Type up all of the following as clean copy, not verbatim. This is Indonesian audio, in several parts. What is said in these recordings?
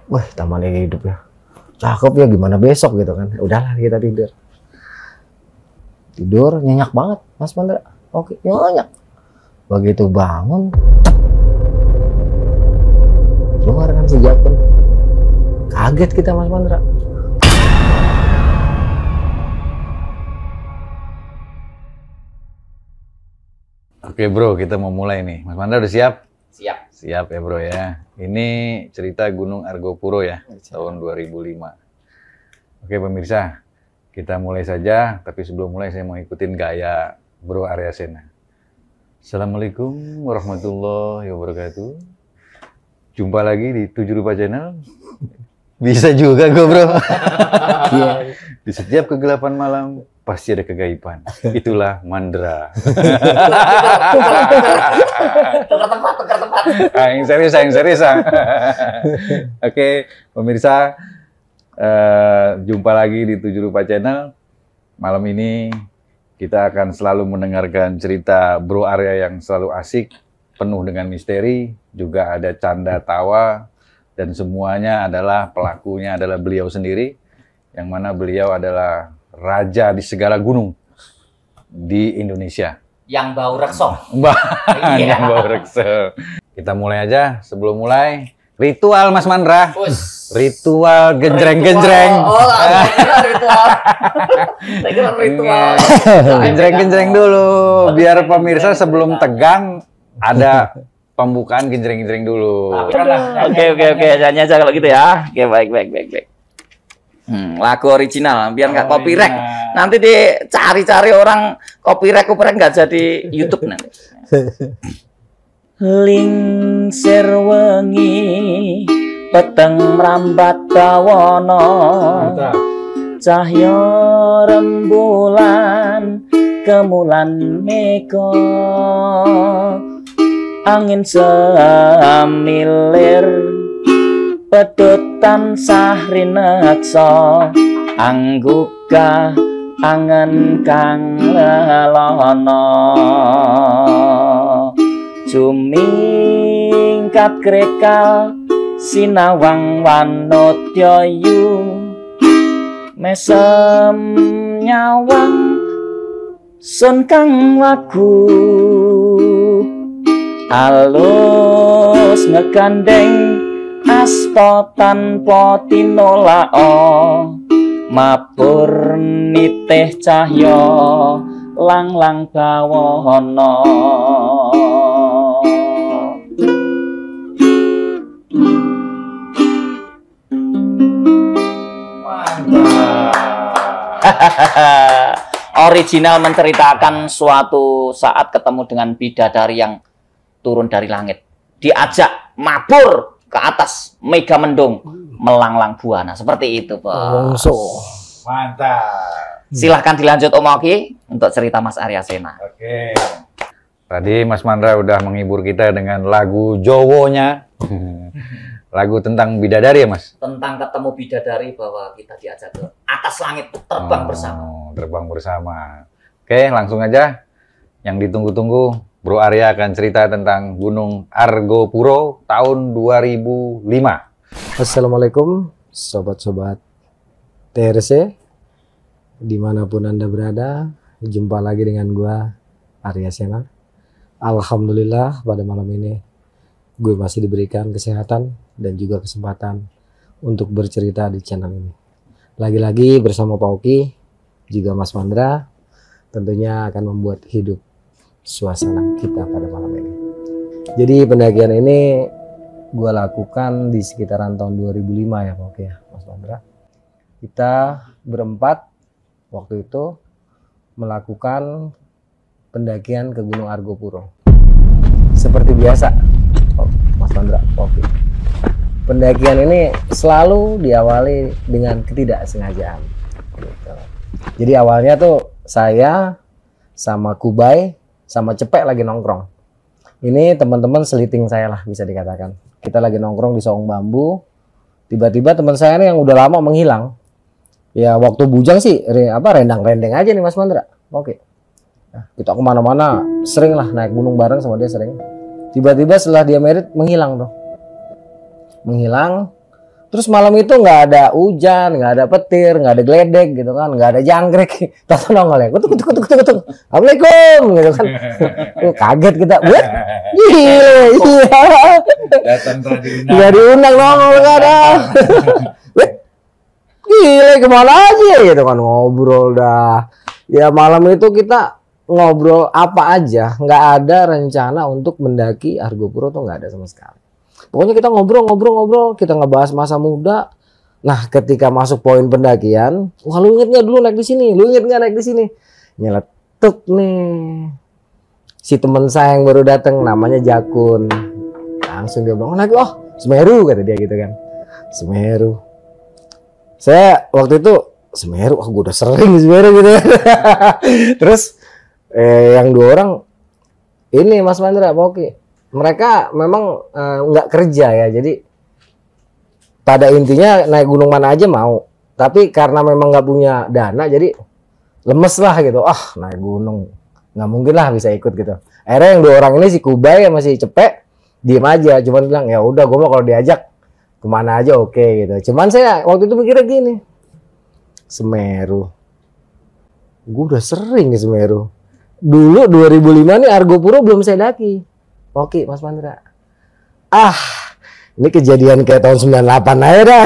Wah, taman hidup ya. Cakep ya, gimana besok gitu kan. Udahlah kita tidur. Tidur nyenyak banget Mas Mandra. Oke, nyenyak. Begitu bangun, keluar kan si Jakun. Kaget kita Mas Mandra. Oke bro, kita mau mulai nih. Mas Mandra udah siap? Siap. Siap ya bro ya. Ini cerita Gunung Argopuro ya, tahun 2005. Oke pemirsa, kita mulai saja. Tapi sebelum mulai saya mau ikutin gaya Bro Arya Sena. Assalamualaikum warahmatullahi wabarakatuh. Jumpa lagi di 7 Rupa Channel. Bisa juga gue bro. Di setiap kegelapan malam pasti ada kegaiban. Itulah Mandra. Tukar tempat. Yang serius. Oke, pemirsa, jumpa lagi di 7 Rupa Channel. Malam ini kita akan selalu mendengarkan cerita Bro Arya yang selalu asik, penuh dengan misteri, juga ada canda tawa, dan semuanya adalah pelakunya adalah beliau sendiri, yang mana beliau adalah raja di segala gunung di Indonesia. Yang bau rekso. Yang bau rekso. Kita mulai aja. Sebelum mulai, ritual Mas Mandra. Ritual genjreng-genjreng. Oh, ritual. Saya kira ritual. Genjreng-genjreng dulu. Biar pemirsa sebelum tegang ada pembukaan genjreng-genjreng dulu. Oke. Nyanyi aja kalau gitu ya. Oke, baik. Lagu original, biar nggak copyright. Nanti dicari-cari orang copyright nggak jadi YouTube nanti. Lingsir wengi peteng mrambat bawana, cahya rembulan kemulan mega, angin semilir pedhot tansah rineksa, anggugah angen kang lelana, jumingkat krekal sinawang wanodyayu, mesem nyawang sun kang wagu, alus ngegandeng asta tanpa tinolak, mabur nitih cahya lang-lang bawana. Original menceritakan suatu saat ketemu dengan bidadari yang turun dari langit, diajak mabur ke atas mega mendung melanglang buana, seperti itu bos. Mantap. Silahkan dilanjut Om Oki untuk cerita Mas Arya Sena. Oke. Tadi Mas Mandra udah menghibur kita dengan lagu Jowonya. Lagu tentang bidadari ya Mas? Tentang ketemu bidadari bahwa kita diajak ke atas langit terbang bersama. Terbang bersama. Oke, langsung aja. Yang ditunggu-tunggu, Bro Arya akan cerita tentang Gunung Argopuro tahun 2005. Assalamualaikum sobat-sobat TRC dimanapun Anda berada. Jumpa lagi dengan gua Arya Sena. Alhamdulillah pada malam ini gue masih diberikan kesehatan dan juga kesempatan untuk bercerita di channel ini. Lagi-lagi bersama Pak Oki, juga Mas Mandra, tentunya akan membuat hidup suasana kita pada malam ini. Jadi pendakian ini gue lakukan di sekitaran tahun 2005 ya Pak Oki ya, Mas Mandra. Kita berempat waktu itu melakukan pendakian ke Gunung Argopuro. Seperti biasa, Mas Mandra, Oki. Pendakian ini selalu diawali dengan ketidaksengajaan. Gitu. Jadi awalnya tuh saya sama Kubai sama Cepek lagi nongkrong. Ini teman-teman seliting saya lah bisa dikatakan. Kita lagi nongkrong di saung bambu. Tiba-tiba teman saya nih yang udah lama menghilang. Ya waktu bujang sih rendang-rendeng aja nih Mas Mandra. Oke. Nah, kita kemana-mana sering lah naik gunung bareng sama dia sering. Tiba-tiba setelah dia merit menghilang tuh. Menghilang, Terus malam itu nggak ada hujan, nggak ada petir, nggak ada geledek gitu kan, nggak ada jangkrik. Tahu nongol ya, kutuk. Assalamualaikum gitu kan. Kaget kita, wah, iya. Datang tadi Nggak diundang nongol nggak ada. Wah, gila kemana aja gitu kan, ngobrol dah. Ya malam itu kita ngobrol apa aja, nggak ada rencana untuk mendaki Argopuro tuh nggak ada sama sekali. Pokoknya kita ngobrol, kita ngebahas masa muda. Nah, ketika masuk poin pendakian, wah lu inget nggak dulu naik di sini? Lu inget nggak naik di sini? Nyeletuk nih. Si teman saya yang baru datang namanya Jakun. Langsung dia bilang, oh Semeru kata dia gitu kan. Semeru. Saya waktu itu Semeru, gue udah sering di Semeru gitu. Terus yang dua orang ini Mas Mandra, Poki. Mereka memang nggak kerja ya, jadi pada intinya naik gunung mana aja mau, tapi karena memang nggak punya dana jadi lemes lah gitu. Naik gunung nggak mungkin lah bisa ikut gitu. Akhirnya yang dua orang ini si Kubai yang masih cepet diem aja, cuman bilang ya udah gue mau kalau diajak kemana aja oke gitu. Cuman saya waktu itu mikirnya gini, Semeru gue udah sering ke Semeru dulu 2005 nih Argopuro belum saya daki. Oke, Mas Mandra. Ini kejadian kayak tahun 98 aja dah.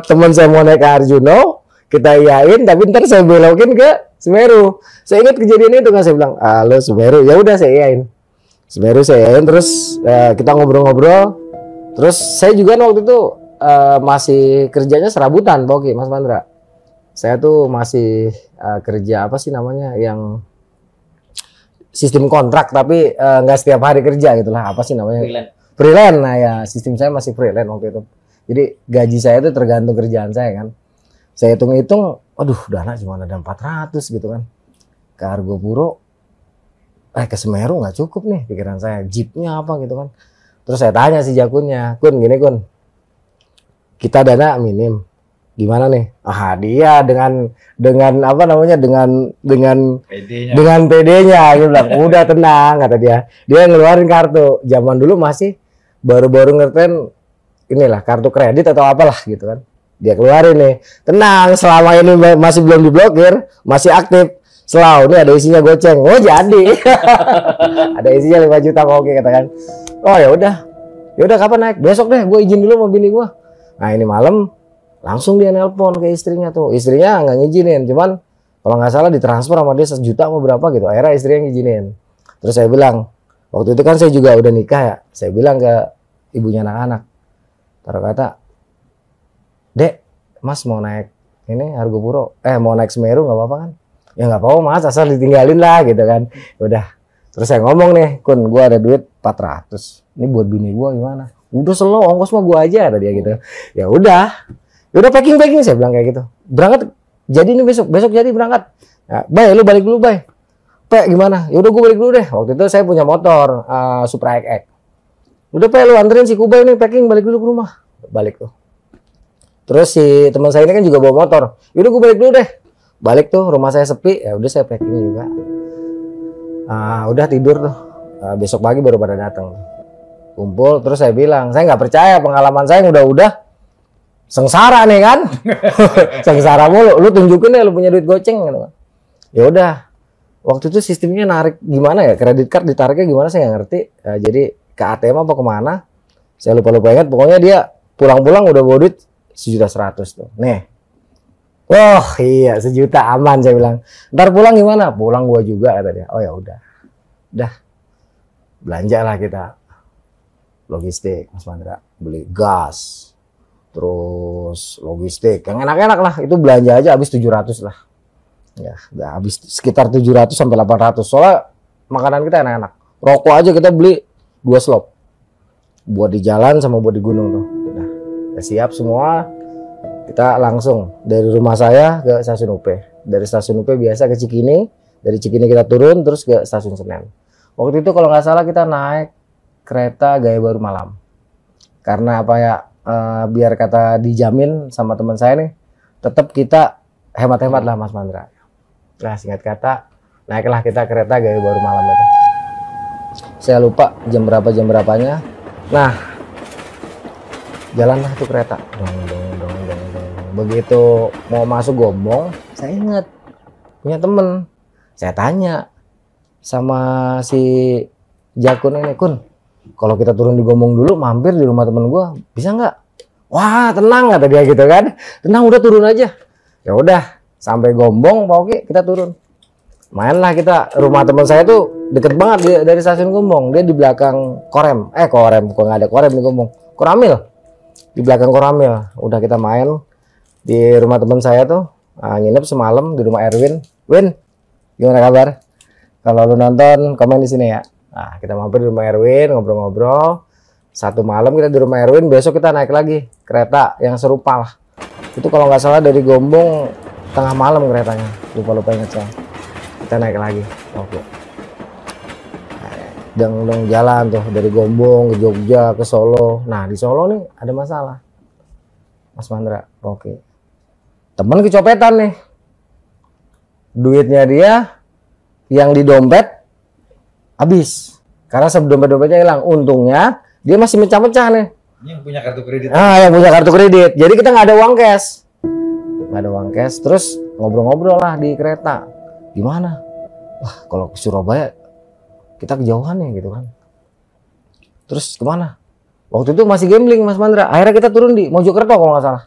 Teman saya mau naik ke Arjuno, kita iyain, tapi ntar saya belokin ke Semeru. Saya ingat kejadian itu kan, saya bilang, halo Semeru, ya udah saya iyain. Semeru saya iyain, terus kita ngobrol-ngobrol. Terus saya juga waktu itu masih kerjanya serabutan, Oke, Mas Mandra. Saya tuh masih kerja apa sih namanya yang sistem kontrak tapi nggak setiap hari kerja gitulah, apa sih namanya, freelance. Nah ya sistem saya masih freelance waktu itu, jadi gaji saya itu tergantung kerjaan saya kan. Saya hitung-hitung, aduh dana cuma ada 400 gitu kan, ke Argopuro ke Semeru nggak cukup nih pikiran saya, jeepnya apa gitu kan. Terus saya tanya si Jakunnya, Kun gini Kun, kita dana minim gimana nih? Dia dengan apa namanya dengan PD-nya dia bilang udah tenang kata dia ngeluarin kartu. Zaman dulu masih baru-baru ngerten inilah kartu kredit atau apalah gitu kan, dia keluarin nih, tenang selama ini masih belum diblokir, masih aktif, selalu ini ada isinya goceng. Oh jadi ada isinya 5 juta oke katakan. Oh ya udah kapan naik? Besok deh, gue izin dulu sama bini gue. Nah ini malam langsung dia nelpon ke istrinya tuh. Istrinya nggak ngizinin, cuman kalau nggak salah ditransfer sama dia 1 juta mau berapa gitu. Akhirnya istrinya ngizinin. Terus saya bilang, waktu itu kan saya juga udah nikah ya. Saya bilang ke ibunya anak-anak, taruh kata, Dek, Mas mau naik ini Argopuro, mau naik Semeru nggak apa-apa kan? Ya nggak apa-apa Mas, asal ditinggalin lah gitu kan. Udah. Terus saya ngomong nih, Kun, gua ada duit 400. Ini buat bini gua gimana? Udah slow, ongkos mah gua aja ada dia gitu. Ya udah packing saya bilang kayak gitu. Berangkat jadi ini besok jadi berangkat. Nah, Bay lu balik dulu Bay. Pe gimana? Ya udah gue balik dulu deh. Waktu itu saya punya motor Supra XX. Udah Pe lu anterin si Kubai nih packing balik dulu ke rumah. Balik tuh. Terus si teman saya ini kan juga bawa motor. Ya udah gue balik dulu deh. Balik tuh rumah saya sepi. Ya udah saya packing juga. Udah tidur tuh. Besok pagi baru pada datang. Kumpul terus saya bilang, saya nggak percaya pengalaman saya yang udah sengsara nih kan. Sengsara mulu, lu tunjukin deh lu punya duit goceng gitu. Ya udah waktu itu sistemnya narik gimana ya, kredit card ditariknya gimana saya nggak ngerti. Jadi ke ATM apa kemana saya lupa ingat, pokoknya dia pulang-pulang udah bawa duit 1.100.000 tuh nih. Oh iya 1 juta aman saya bilang. Ntar pulang gimana? Pulang gua juga kata dia. Oh ya udah belanja lah kita logistik Mas Mandra, beli gas, terus logistik yang enak-enak lah, itu belanja aja habis 700 lah ya, udah habis sekitar 700 sampai 800 soalnya makanan kita enak-enak. Rokok aja kita beli 2 slop buat di jalan sama buat di gunung tuh. Nah ya siap semua, kita langsung dari rumah saya ke stasiun UP, dari stasiun UP biasa ke Cikini, dari Cikini kita turun terus ke stasiun Senen. Waktu itu kalau nggak salah kita naik kereta Gaya Baru Malam, karena apa ya, biar kata dijamin sama teman saya nih, tetap kita hemat-hemat lah Mas Mandra. Nah singkat kata naiklah kita kereta Gaya Baru Malam itu. Saya lupa jam berapanya. Nah Jalanlah tuh kereta. Dong, dong, dong, dong, dong. Begitu mau masuk Gombong, saya ingat punya temen. Saya tanya sama si Jakun ini, Kun, kalau kita turun di Gombong dulu, mampir di rumah temen gua, bisa nggak? Wah, tenang kata dia gitu kan. Tenang, udah turun aja. Ya udah, sampai Gombong, oke kita turun. Mainlah kita, rumah teman saya tuh deket banget dari stasiun Gombong. Dia di belakang Korem. Korem, kok nggak ada Korem di Gombong. Koramil. Di belakang Koramil. Udah kita main di rumah teman saya tuh. Nginep semalam di rumah Erwin. Win, gimana kabar? Kalau lu nonton, komen di sini ya. Nah, kita mampir di rumah Erwin, ngobrol-ngobrol. Satu malam kita di rumah Erwin, besok kita naik lagi kereta yang serupa lah. Itu kalau nggak salah dari Gombong tengah malam keretanya. Lupa-lupa ingat saya. Kita naik lagi. Oke. Dong jalan tuh dari Gombong ke Jogja ke Solo. Nah di Solo nih ada masalah, Mas Mandra. Oke. Temen kecopetan nih. Duitnya dia yang di dompet habis. Karena dompetnya hilang. Untungnya dia masih mecah-mecah nih. Yang punya kartu kredit. Yang punya kartu kredit. Jadi kita nggak ada uang cash. Nggak ada uang cash. Terus ngobrol-ngobrol lah di kereta. Gimana? Wah, kalau ke Surabaya kita kejauhan ya gitu kan. Terus kemana? Waktu itu masih gambling Mas Mandra. Akhirnya kita turun di Mojokerto kalau nggak salah.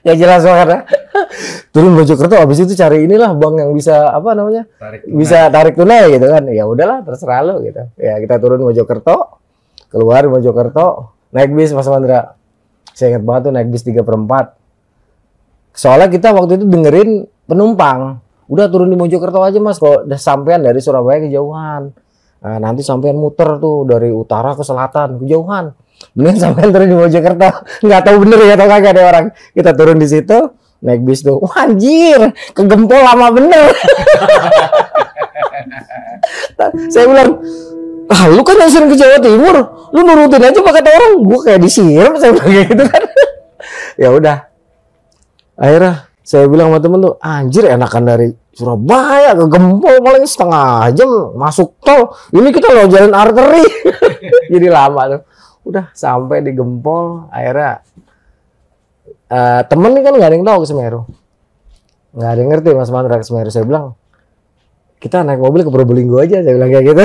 Ya jelas banget. Turun Mojokerto, habis itu cari inilah bank yang bisa apa namanya? Bisa tarik tunai gitu kan. Ya udahlah, terserah lo gitu. Ya kita turun Mojokerto, keluar Mojokerto, naik bis Mas Mandra. Saya ingat banget tuh naik bis 3/4. Soalnya kita waktu itu dengerin penumpang, udah turun di Mojokerto aja Mas, kalau udah sampean dari Surabaya kejauhan. Nah, nanti sampean muter tuh dari utara ke selatan kejauhan. Mending sampean turun di Mojokerto. Nggak tahu bener ya atau kagak ada orang. Kita turun di situ, naik bis tuh. Wah, anjir, ke Gempol lama bener. Saya bilang, lu kan yang sering ke Jawa Timur, lu nurutin aja pakai kata orang. Gua kayak disiram, saya bilang kayak gitu kan. Ya udah. Akhirnya saya bilang sama temen tuh, anjir enakan dari Surabaya ke Gempol paling setengah jam masuk tol. Ini kita lo jalan arteri. Jadi lama tuh. Udah sampai di Gempol, akhirnya temen nih kan nggak ada yang tahu ke Semeru. Nggak ada yang ngerti Mas Mandra ke Semeru. Saya bilang, kita naik mobil ke Probolinggo aja. Saya bilang kayak gitu.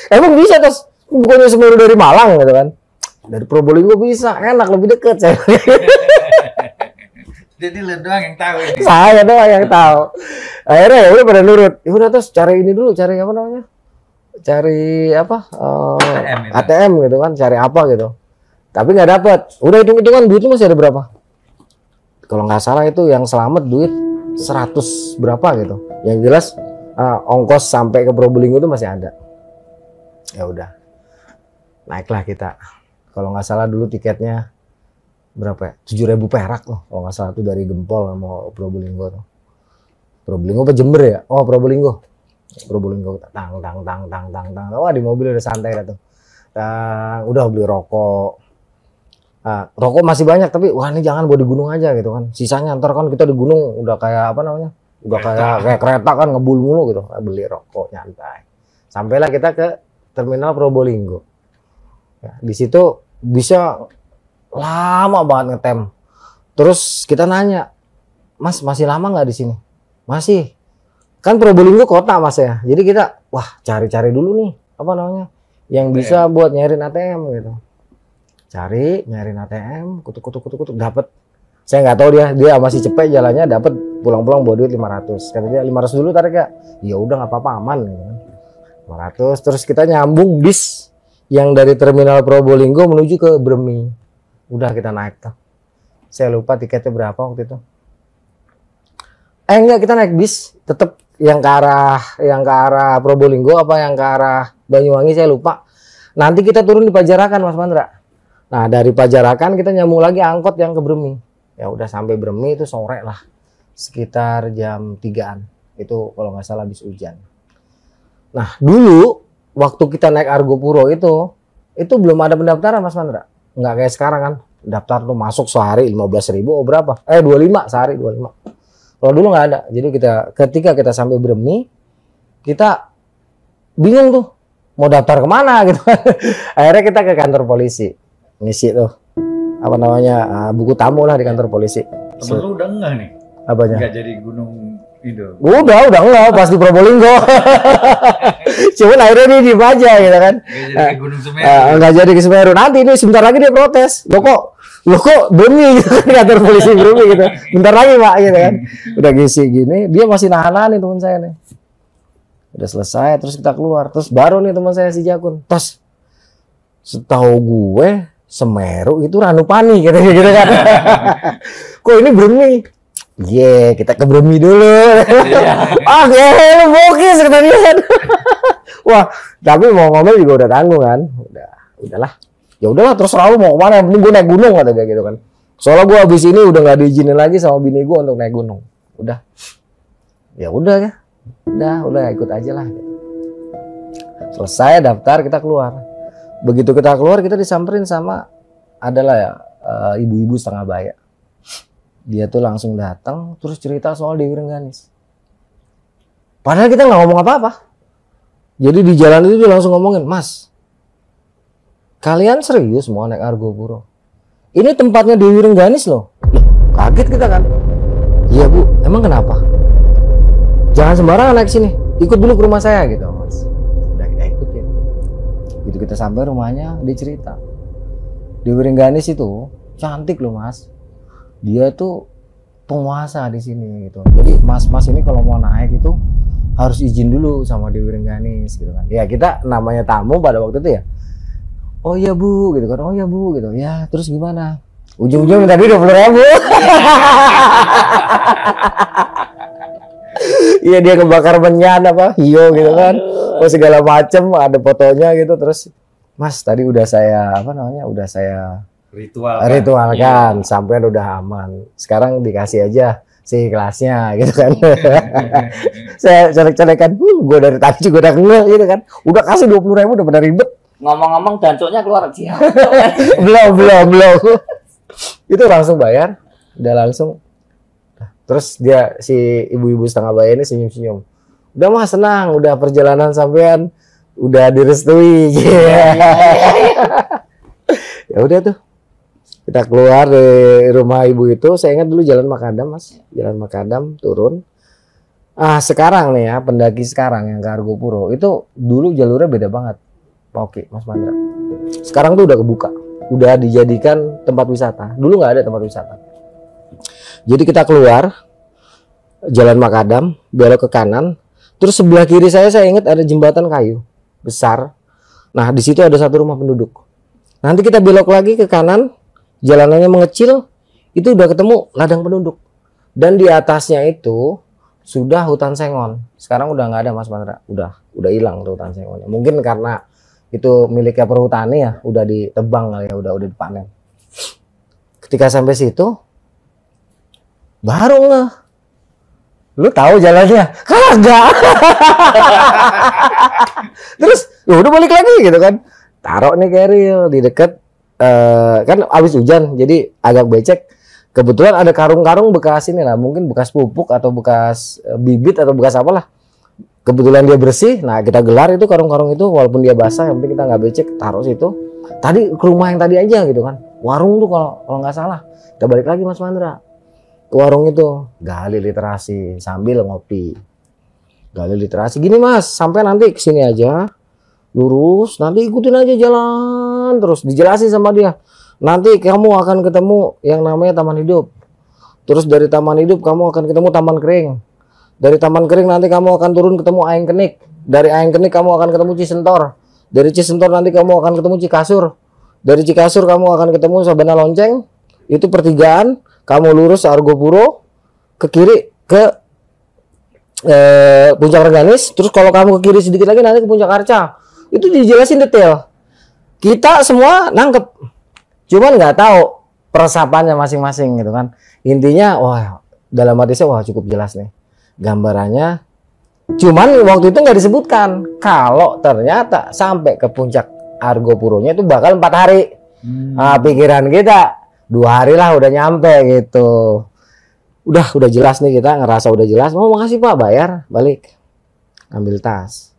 Emang bisa terus, bukannya Semeru dari Malang gitu kan. Dari Probolinggo bisa, enak, lebih deket. Saya Jadi lu doang yang tahu ini. Saya doang yang tahu. Akhirnya ya udah pada nurut. Ya udah terus cari ini dulu, cari apa namanya? Cari apa? ATM gitu kan, cari apa gitu. Tapi nggak dapet. Udah hitung-hitungan duitnya masih ada berapa? Kalau nggak salah itu yang selamat duit 100 berapa gitu. Yang jelas ongkos sampai ke Probolinggo itu masih ada. Ya udah. Naiklah kita. Kalau nggak salah dulu tiketnya berapa ya? 7.000 perak loh kalau nggak salah, itu dari Gempol mau Probolinggo tuh. Probolinggo apa Jember ya? Oh Probolinggo. Probolinggo tang. Wah di mobil udah santai dah tuh. Udah beli rokok. Rokok masih banyak tapi wah ini jangan bawa di gunung aja gitu kan. Sisanya ntar kan kita di gunung udah kayak apa namanya? Udah kayak kereta kan ngebul mulu gitu. Beli rokok nyantai. Sampailah kita ke terminal Probolinggo. Ya, di situ bisa lama banget ngetem. Terus kita nanya, Mas masih lama nggak di sini? Masih. Kan Probolinggo kota Mas ya. Jadi kita wah cari-cari dulu nih apa namanya yang bisa buat nyairin ATM gitu. Cari nyairin ATM, kutuk dapat. Saya nggak tahu dia masih cepet jalannya, dapat pulang-pulang bawa duit 500. Kata dia 500 dulu tarik ya. Ya udah nggak apa-apa aman gitu kan. 500 terus kita nyambung bis yang dari terminal Probolinggo menuju ke Bremi. Udah kita naik tuh. Saya lupa tiketnya berapa waktu itu. Enggak, kita naik bis tetap yang ke arah Probolinggo apa yang ke arah Banyuwangi saya lupa. Nanti kita turun di Pajarakan Mas Mandra. Nah, dari Pajarakan kita nyambung lagi angkot yang ke Bremi. Ya udah sampai Bremi itu sore lah. Sekitar jam 3-an. Itu kalau nggak salah habis hujan. Nah, dulu waktu kita naik Argo Puro itu belum ada pendaftaran Mas Mandra. Nggak kayak sekarang kan, daftar tuh masuk sehari 15.000 oh berapa? 25 sehari 25. Kalau dulu nggak ada. Jadi ketika kita sampai Bremi, kita bingung tuh mau daftar kemana gitu. Akhirnya kita ke kantor polisi ngisi tuh apa namanya buku tamu lah di kantor polisi. Temen lu udah enggak nih? Apanya? Enggak jadi gunung itu. Udah enggak pas di Probolinggo. Cuman akhirnya dia diem aja gitu kan. Enggak jadi ke Gunung Semeru. Enggak jadi ke Semeru. Nanti ini sebentar lagi dia protes. Lo kok demi gitu kan kantor polisi Brumi gitu. Bentar lagi Pak gitu kan. Udah ngisi gini, dia masih nahan-nahan nih teman saya nih. Udah selesai terus kita keluar. Terus baru nih teman saya si Jakun. Tos. Setahu gue Semeru itu Ranupani gitu kan. Kok ini Brumi? Kita ke Brumi dulu. Lu bokis kata dia kan. Wah, tapi mau ngomel juga udah tanggung kan. Udahlah. Ya udahlah terserah lu mau kemana, yang penting gue naik gunung kata dia gitu kan. Soalnya gue habis ini udah nggak diizinin lagi sama bini gue untuk naik gunung. Udah. Ya udah ya. Udah ikut aja lah. Selesai daftar kita keluar. Begitu kita keluar kita disamperin sama adalah ya ibu-ibu setengah baya. Dia tuh langsung datang terus cerita soal Dewi Rengganis. Padahal kita nggak ngomong apa-apa. Jadi di jalan itu dia langsung ngomongin, Mas, kalian serius mau naik Argo Puro? Ini tempatnya Dewi Rengganis loh. Kaget kita kan. Iya Bu, emang kenapa? Jangan sembarangan naik sini. Ikut dulu ke rumah saya gitu Mas. Udah kita ikutin. Begitu kita sampai rumahnya dia cerita. Dewi Rengganis itu cantik loh Mas. Dia tuh penguasa di sini gitu. Jadi mas-mas ini kalau mau naik itu harus izin dulu sama Dewi Rengganis gitu kan. Ya kita namanya tamu pada waktu itu ya. Oh iya Bu gitu kan. Oh iya Bu gitu. Ya terus gimana? Ujung-ujung minta duit 20.000. Iya dia ngebakar menyan apa hiyo gitu kan. Oh segala macem ada fotonya gitu. Terus Mas tadi udah saya udah saya ritualkan sampai udah aman. Sekarang dikasih aja si kelasnya gitu kan. Saya colek-colekan, gue dari tadi juga udah ngeh gitu kan. Udah kasih 20.000 udah pada ribet. Ngomong-ngomong dancuknya keluar dia. belum. Itu langsung bayar, udah langsung. Terus dia si ibu-ibu setengah bayar ini senyum-senyum. Udah Mas senang, udah perjalanan sampean udah direstui. Ya udah tuh. Kita keluar dari rumah ibu itu, saya ingat dulu Jalan Makadam Mas, Jalan Makadam turun. Sekarang nih ya, pendaki sekarang yang ke Argo Puro itu dulu jalurnya beda banget. Oke, Mas Mandra. Sekarang tuh udah kebuka, udah dijadikan tempat wisata. Dulu nggak ada tempat wisata. Jadi kita keluar Jalan Makadam, belok ke kanan, terus sebelah kiri saya ingat ada jembatan kayu besar. Nah di situ ada satu rumah penduduk. Nanti kita belok lagi ke kanan. Jalanannya mengecil, itu udah ketemu ladang penduduk. Dan di atasnya itu sudah hutan sengon. Sekarang udah nggak ada Mas Mandra, udah hilang tuh hutan sengonnya. Mungkin karena itu miliknya perhutani ya, udah ditebang kali ya, udah dipanen. Ketika sampai situ, baru nggak. Lu tahu jalannya? Kagak. Terus, udah balik lagi gitu kan. Taruh nih keril di dekat. Kan abis hujan jadi agak becek. Kebetulan ada karung-karung bekas ini lah, mungkin bekas pupuk atau bekas bibit atau bekas apalah. Kebetulan dia bersih, nah kita gelar itu karung-karung itu walaupun dia basah, yang penting kita nggak becek, taruh situ. Tadi ke rumah yang tadi aja gitu kan, warung tuh kalau nggak salah. Kita balik lagi Mas Mandra ke warung itu, gali literasi sambil ngopi. Gali literasi gini Mas, sampai nanti kesini aja. Lurus, nanti ikutin aja jalan terus, dijelasin sama dia. Nanti kamu akan ketemu yang namanya Taman Hidup. Terus dari Taman Hidup kamu akan ketemu Taman Kering. Dari Taman Kering nanti kamu akan turun ketemu Aeng Kenik. Dari Aeng Kenik kamu akan ketemu Cisentor. Dari Cisentor nanti kamu akan ketemu Cikasur. Dari Cikasur kamu akan ketemu Sabana Lonceng. Itu pertigaan, kamu lurus Argo Puro ke kiri ke Puncak Rengganis. Terus kalau kamu ke kiri sedikit lagi nanti ke Puncak Arca. Itu dijelasin detail. Kita semua nangkep. Cuman nggak tahu peresapannya masing-masing gitu kan. Intinya wah dalam hati saya wah cukup jelas nih gambarannya. Cuman waktu itu nggak disebutkan kalau ternyata sampai ke puncak Argo Puronya itu bakal 4 hari. Pikiran kita 2 hari lah udah nyampe gitu. Udah jelas nih, kita ngerasa udah jelas. Makasih Pak, bayar, balik. Ambil tas.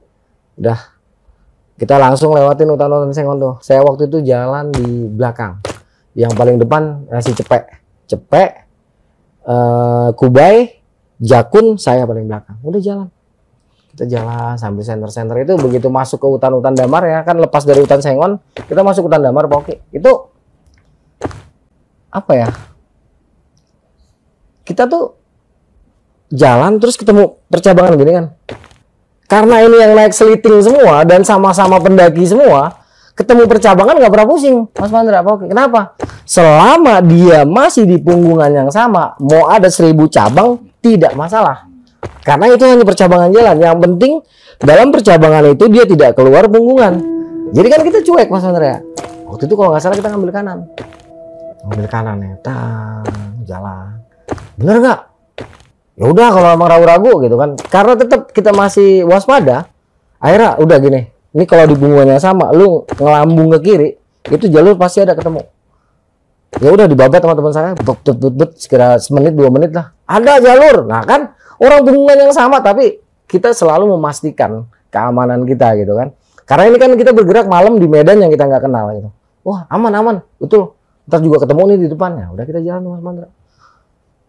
Udah Kita langsung lewatin hutan-hutan sengon tuh. Saya waktu itu jalan di belakang. Yang paling depan si Cepek, Kubai, Jakun, saya paling belakang. Udah jalan. Kita jalan sambil senter-senter itu, begitu masuk ke hutan-hutan damar ya, kan lepas dari hutan sengon, kita masuk hutan damar, Pak Oki. Itu apa ya? Kita tuh jalan terus ketemu percabangan gini kan. Karena ini yang naik seliting semua dan sama-sama pendaki semua, ketemu percabangan nggak pernah pusing, Mas Mandra. Oke, kenapa? Selama dia masih di punggungan yang sama, mau ada 1000 cabang tidak masalah. Karena itu hanya percabangan jalan. Yang penting dalam percabangan itu dia tidak keluar punggungan. Jadi kan kita cuek, Mas Mandra. Waktu itu kalau nggak salah kita ngambil kanan. Ngambil kanan ya, jalan. Bener nggak? Ya udah kalau emang ragu-ragu gitu kan, karena tetap kita masih waspada, akhirnya udah gini, ini kalau di punggungannya sama, lu ngelambung ke kiri, itu jalur pasti ada ketemu. Ya udah dibabat teman-teman saya, bet sekira semenit 2 menit lah, ada jalur. Nah kan orang punggungan yang sama, tapi kita selalu memastikan keamanan kita gitu kan, karena ini kan kita bergerak malam di medan yang kita nggak kenal gitu. Wah aman betul, ntar juga ketemu nih di depannya. Udah kita jalan Mas Mandra.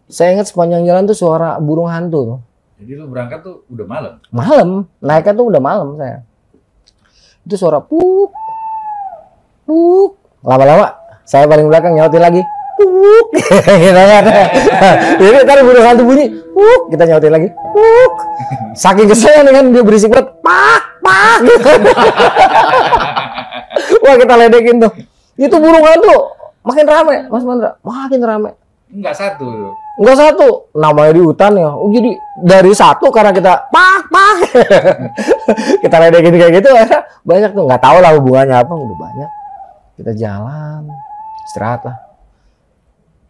Saya ingat sepanjang jalan tuh suara burung hantu tuh. Jadi lu berangkat tuh udah malam? Malam, naiknya tuh udah malam saya. Itu suara puk, puk. Lama-lama saya paling belakang nyautin lagi, puk. Gitu kan. Jadi tadi burung hantu bunyi, puk. Kita nyautin lagi, puk. Saking keselnya nih kan dia berisik banget, pak. Gitu. Wah kita ledekin tuh. Itu burung hantu makin rame, Mas Mandra, makin rame. Enggak satu. Enggak satu, namanya di hutan ya. Jadi dari satu karena kita pak. Kita ledekin kayak gitu ya. Banyak tuh, nggak tahu lah hubungannya apa, udah banyak. Kita jalan, istirahat lah.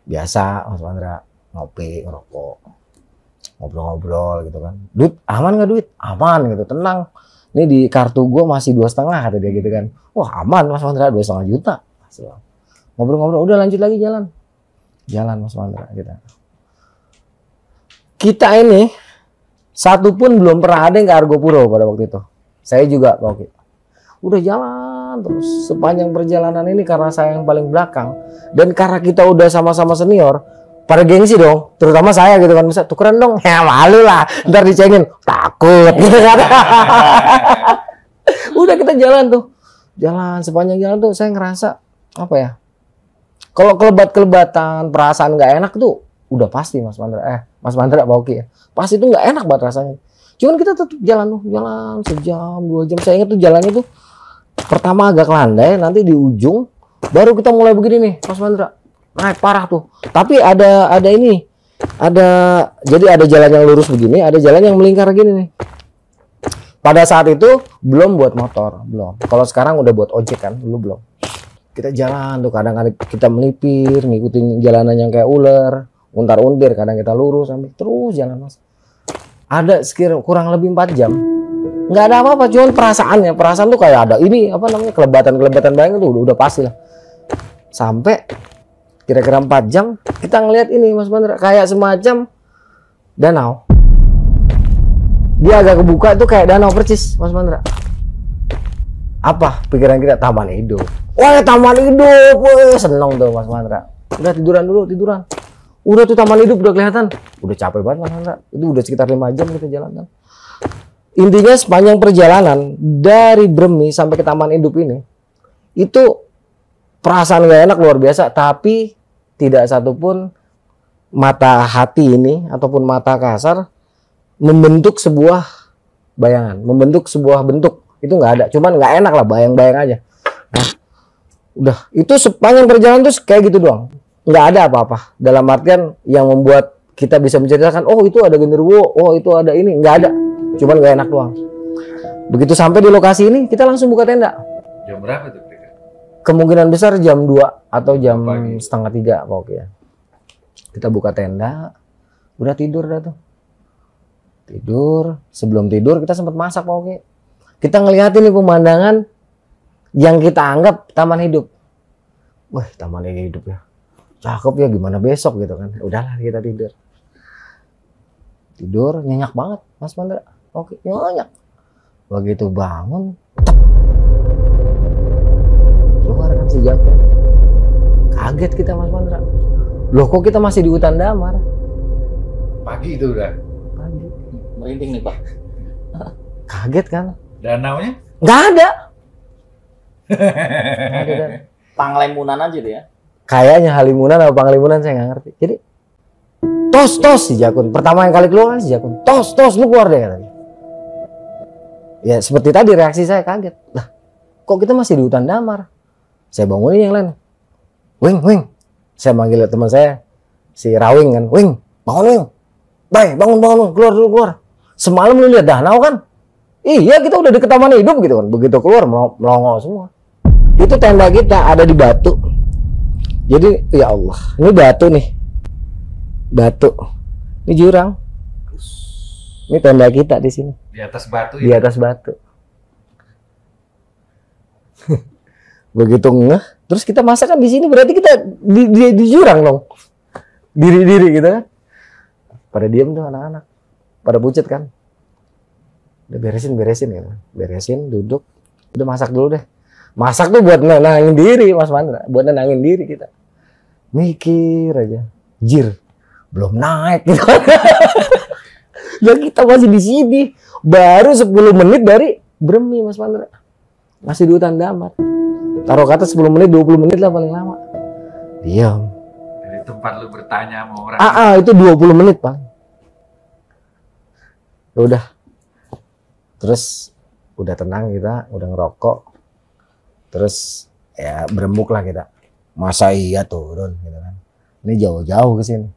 Biasa Mas Mandra, ngopi, ngerokok, ngobrol-ngobrol gitu kan. Duit, aman nggak duit? Aman gitu, tenang. Ini di kartu gue masih 2,5 kata dia gitu kan. Wah aman Mas Mandra, 2,5 juta. Ngobrol-ngobrol, udah lanjut lagi jalan. Jalan Mas Mandra kita ini satu pun belum pernah ada yang ke Argopuro pada waktu itu. Saya juga Pak Oki. Udah jalan terus sepanjang perjalanan ini karena saya yang paling belakang dan karena kita udah sama-sama senior, pada gengsi dong, terutama saya gitu kan, bisa tukeran dong. Ya malu lah, ntar dicengin, takut gitu kan. Udah kita jalan tuh. Jalan sepanjang jalan tuh saya ngerasa apa ya? Kalau kelebat-kelebatan, perasaan nggak enak tuh udah pasti Mas Mandra. Mas Mandra Pak Oki ya. Pasti itu nggak enak banget rasanya. Cuman kita tetap jalan tuh, jalan sejam, 2 jam. Saya ingat tuh jalannya tuh pertama agak landai, nanti di ujung baru kita mulai begini nih, Mas Mandra. Naik parah tuh. Tapi ada ini. Jadi ada jalan yang lurus begini, ada jalan yang melingkar gini nih. Pada saat itu belum buat motor, belum. Kalau sekarang udah buat ojek kan, dulu belum. Kita jalan tuh, kadang-kadang kita melipir, ngikutin jalanan yang kayak ular, untar-untir, kadang kita lurus sampai terus jalan Mas. Ada sekira kurang lebih 4 jam. Nggak ada apa-apa, cuman perasaan tuh kayak ada ini apa namanya kelebatan bayang itu udah pasti lah. Sampai kira-kira 4 jam kita ngelihat ini Mas Mandra kayak semacam danau. Dia agak kebuka itu kayak danau percis Mas Mandra. Apa pikiran kita? Taman hidup. Wah taman hidup, wah seneng tuh Mas Mandra. Udah tiduran dulu, tiduran. Udah tuh taman hidup udah kelihatan. Udah capek banget Mas Mandra. Itu udah sekitar 5 jam kita jalan kan. Intinya sepanjang perjalanan dari Bremi sampai ke taman hidup ini, itu perasaan gak enak luar biasa. Tapi tidak satupun mata hati ini ataupun mata kasar membentuk sebuah bayangan, membentuk sebuah bentuk. Itu nggak ada, cuman nggak enak lah, bayang-bayang aja. Nah, udah itu sepanjang perjalanan terus kayak gitu doang, nggak ada apa-apa dalam artian yang membuat kita bisa menceritakan oh itu ada genderuwo, oh itu ada ini, nggak ada, cuman nggak enak doang. Begitu sampai di lokasi ini kita langsung buka tenda. Jam berapa tuh? Kemungkinan besar jam 2 atau jam setengah 3 pokoknya. Kita buka tenda, udah tidur dah tuh. Tidur, sebelum tidur kita sempat masak pokoknya. Kita ngeliatin nih pemandangan yang kita anggap taman hidup. Wah, taman hidup ya. Cakep ya, gimana besok gitu kan. Udahlah kita tidur. Tidur nyenyak banget, Mas Mandra. Oke, nyenyak. Begitu bangun, Kaget kita Mas Mandra. Loh kok kita masih di hutan damar? Pagi itu udah. Pagi. Merinding nih Pak. Kaget kan? Danaunya? Nggak ada. Nggak ada. Panglemunan aja tuh ya. Kayaknya Halimunan atau Panglimunan saya nggak ngerti. Jadi tos si Jakun. Pertama yang kali keluar kan si Jakun. Tos lu keluar deh katanya. Ya seperti tadi reaksi saya kaget. Lah kok kita masih di hutan damar? Saya bangunin yang lain. Wing. Saya manggil teman saya si Rawing kan. Wing, bangun Wing. Bay, bangun, keluar. Semalam lu lihat danau kan? Iya, kita udah deket taman hidup gitu kan. Begitu keluar melongo semua. Itu tenda kita ada di batu. Jadi ya Allah, ini batu nih. Batu. Ini jurang. Ini tenda kita di sini. Di atas batu Di atas batu. Begitu ngeh, terus kita masak kan di sini berarti kita di jurang dong. Diri gitu kan. Pada diem tuh anak-anak. Pada pucet kan. Udah beresin gitu. Beresin, duduk. Udah masak dulu deh. Masak tuh buat nenangin diri Mas Mandra, buat nenangin diri kita. Mikir aja. Jir, belum naik gitu. Ya kita masih di sini. Baru 10 menit dari Bremi Mas Mandra. Masih di hutan damar. Taruh kata 10 menit, 20 menit lah paling lama. Diam. Dari tempat lu bertanya sama orang. Itu 20 menit, Pak. Ya udah. Terus udah tenang kita, udah ngerokok. Terus ya berembuk lah kita. Masa iya turun gitu kan. Ini jauh-jauh ke sini.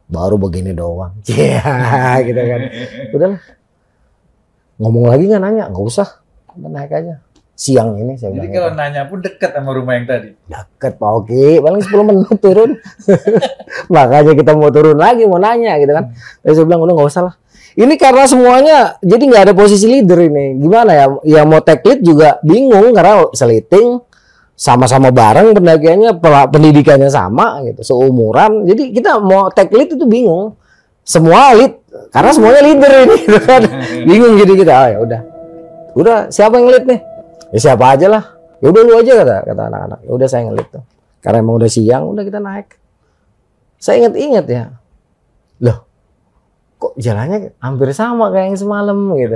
Baru begini doang. Iya, gitu kan. Udahlah. Ngomong lagi nggak nanya, nggak usah. Udah naik aja. Siang ini saya Jadi bilang kalau gitu. nanya pun dekat sama rumah yang tadi. Deket Pak Oki, paling 10 menit turun. Makanya kita mau turun lagi, mau nanya gitu kan. Terus saya bilang udah nggak usah lah. Ini karena semuanya jadi nggak ada posisi leader ini. Gimana ya? Yang mau take lead juga bingung karena seliting sama-sama bareng pendakiannya, pendidikannya sama gitu, seumuran. Jadi kita mau take lead itu bingung. Semua lead karena semuanya leader ini gitu kan. Bingung jadi kita. Oh ya udah. Udah siapa yang lead nih? Ya siapa aja lah. Ya udah lu aja kata anak-anak. Ya udah saya ngelit tuh. Karena emang udah siang, udah kita naik. Saya ingat ya. Loh, kok jalannya hampir sama kayak yang semalam gitu.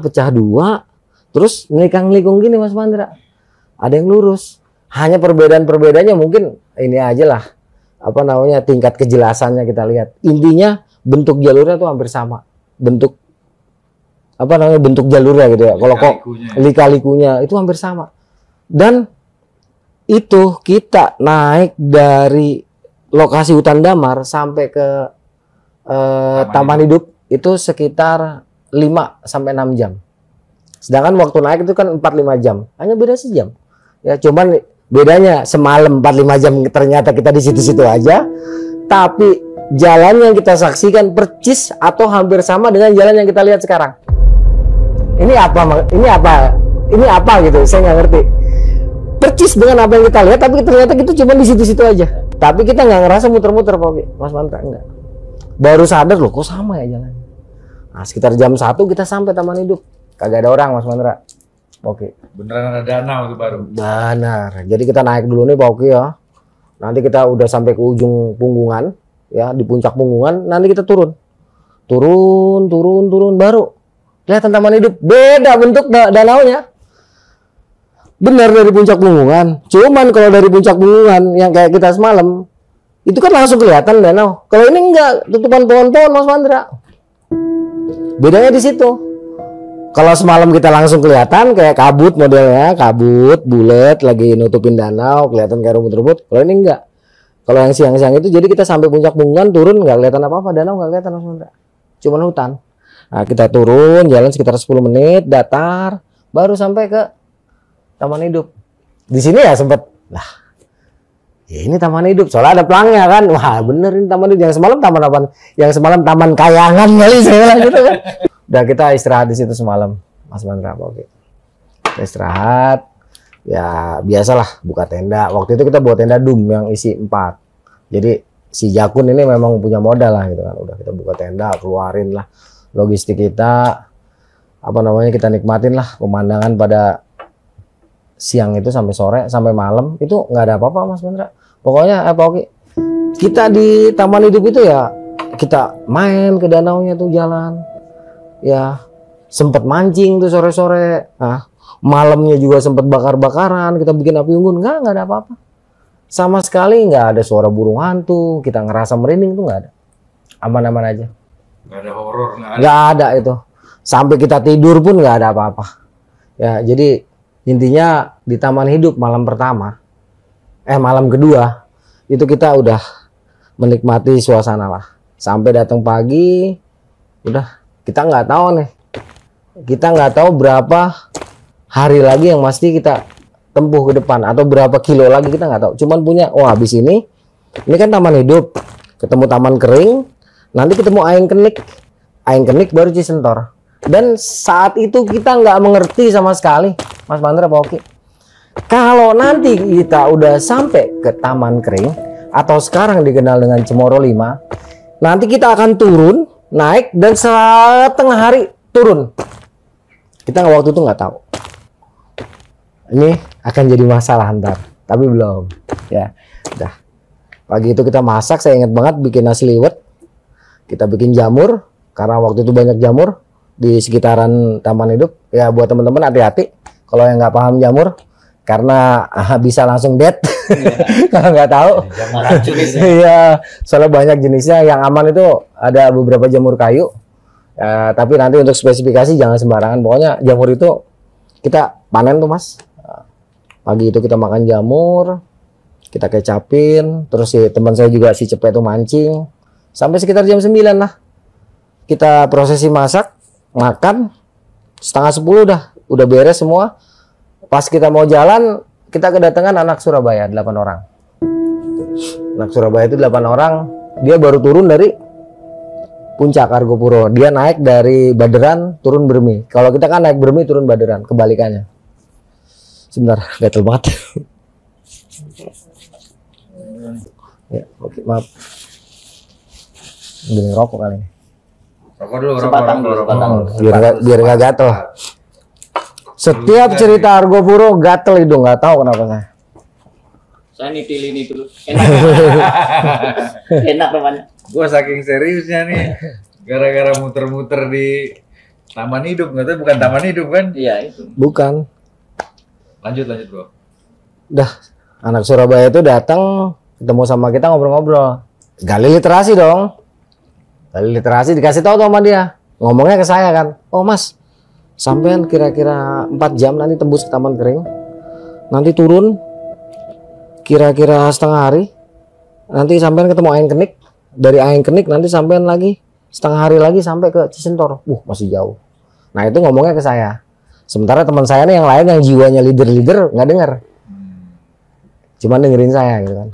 Pecah dua. Terus melikang-melikung gini Mas Mandra. Ada yang lurus. Hanya perbedaan-perbedaannya mungkin ini aja lah. Apa namanya, tingkat kejelasannya kita lihat. Intinya bentuk jalurnya tuh hampir sama. Bentuk jalurnya gitu ya. Kalau kok lika-likunya itu hampir sama. Dan itu kita naik dari lokasi hutan damar sampai ke Taman Hidup itu sekitar 5 sampai 6 jam. Sedangkan waktu naik itu kan 4-5 jam. Hanya beda sejam. Ya cuman bedanya semalam 4-5 jam ternyata kita di situ-situ aja. Tapi jalan yang kita saksikan percis atau hampir sama dengan jalan yang kita lihat sekarang. Ini apa gitu, saya nggak ngerti. Percis dengan apa yang kita lihat, tapi ternyata kita cuma di situ-situ aja. Tapi kita nggak ngerasa muter-muter, Pak Mas Mantra, enggak. Baru sadar loh, kok sama ya jalannya. Nah, sekitar jam 1 kita sampai Taman Hidup. Kagak ada orang, Mas Mantra. Oke. Beneran ada danau itu baru. Benar. Jadi kita naik dulu nih, Pak Oki ya. Nanti kita udah sampai ke ujung punggungan, ya di puncak punggungan. Nanti kita turun baru. Kelihatan Taman Hidup, beda bentuk danaunya. Benar dari puncak punggungan. Cuman kalau dari puncak punggungan yang kayak kita semalam, itu kan langsung kelihatan danau. Kalau ini enggak, tutupan pohon-pohon Mas Mandra. Bedanya di situ. Kalau semalam kita langsung kelihatan kayak kabut modelnya, kabut, bulat, lagi nutupin danau, kelihatan kayak rumput-rumput. Kalau ini enggak. Kalau yang siang-siang itu, jadi kita sampai puncak punggungan, turun nggak kelihatan apa-apa, danau nggak kelihatan Mas Mandra. Cuman hutan. Nah, kita turun, jalan sekitar 10 menit, datar, baru sampai ke Taman Hidup. Di sini ya sempat, lah, ya ini Taman Hidup, soalnya ada pelangnya kan. Wah bener ini Taman Hidup. Yang semalam taman apa? Yang semalam Taman Kayangan kali saya bilang gitu kan. Udah kita istirahat di situ semalam, Mas Mandra. Oke. Kita istirahat, ya biasalah buka tenda. Waktu itu kita bawa tenda dum yang isi 4. Jadi si Jakun ini memang punya modal lah gitu kan. Udah kita buka tenda, keluarin lah logistik kita, apa namanya, kita nikmatin lah pemandangan pada siang itu sampai sore sampai malam itu nggak ada apa-apa Mas Mandra. Pokoknya Oki, kita di Taman Hidup itu ya kita main ke danaunya tuh jalan, ya sempet mancing tuh sore-sore, nah malamnya juga sempet bakar-bakaran, kita bikin api unggun, nggak ada apa-apa. Sama sekali nggak ada suara burung hantu, kita ngerasa merinding tuh nggak ada, aman-aman aja. Nggak ada horor, Nggak ada itu. Sampai kita tidur pun nggak ada apa-apa. Ya, jadi intinya di Taman Hidup malam pertama, malam kedua, itu kita udah menikmati suasana lah. Sampai datang pagi, udah kita nggak tahu nih. Kita nggak tahu berapa hari lagi yang mesti kita tempuh ke depan atau berapa kilo lagi kita nggak tahu. Cuman punya, habis ini kan Taman Hidup, ketemu taman kering, nanti ketemu Aing Kenik baru Cisentor. Dan saat itu kita nggak mengerti sama sekali, Mas Mandra Pak Oki. Kalau nanti kita udah sampai ke Taman Kering atau sekarang dikenal dengan Cemoro 5, nanti kita akan turun, naik dan setengah hari turun. Kita waktu itu nggak tahu. Ini akan jadi masalah ntar, tapi belum. Ya, udah. Pagi itu kita masak, saya ingat banget bikin nasi liwet. Kita bikin jamur, karena waktu itu banyak jamur di sekitaran Taman Hidup. Ya buat teman-teman hati-hati kalau yang nggak paham jamur, karena bisa langsung dead kalau nggak tahu. Iya, soalnya banyak jenisnya. Yang aman itu ada beberapa jamur kayu. Tapi nanti untuk spesifikasi jangan sembarangan. Pokoknya jamur itu kita panen tuh Mas. Pagi itu kita makan jamur, kita kecapin, terus si teman saya juga si Cepet itu mancing. Sampai sekitar jam 9 lah. Kita prosesi masak, makan, setengah 10 udah beres semua. Pas kita mau jalan, kita kedatangan anak Surabaya 8 orang. Anak Surabaya itu 8 orang, dia baru turun dari Puncak Argopuro. Dia naik dari Baderan turun Bermi. Kalau kita kan naik Bermi turun Baderan, kebalikannya. Sebentar, gatel banget. Ya, oke, maaf. Udah ngerokok kali ini. Rokok dulu, Sebatang dulu, sebatang. Biar nggak gatel. Setiap cerita Argopuro gatel hidung, nggak tahu kenapa saya. Saya nitil ini dulu. Enak. Enak namanya. Gua saking seriusnya nih, gara-gara muter-muter di Taman Hidup, nggak tahu bukan Taman Hidup kan? Iya itu. Bukan. Lanjut bro. Dah, anak Surabaya itu datang ketemu sama kita ngobrol-ngobrol. Gali literasi dong. Gali literasi dikasih tahu sama dia. Ngomongnya ke saya kan. Oh Mas, sampean kira-kira 4 jam nanti tembus ke Taman Kering. Nanti turun kira-kira setengah hari. Nanti sampean ketemu Aing Kenik. Dari Aing Kenik nanti sampean lagi setengah hari lagi sampai ke Cisentor. Masih jauh. Nah, itu ngomongnya ke saya. Sementara teman saya nih yang lain yang jiwanya leader nggak dengar. Cuman dengerin saya gitu kan.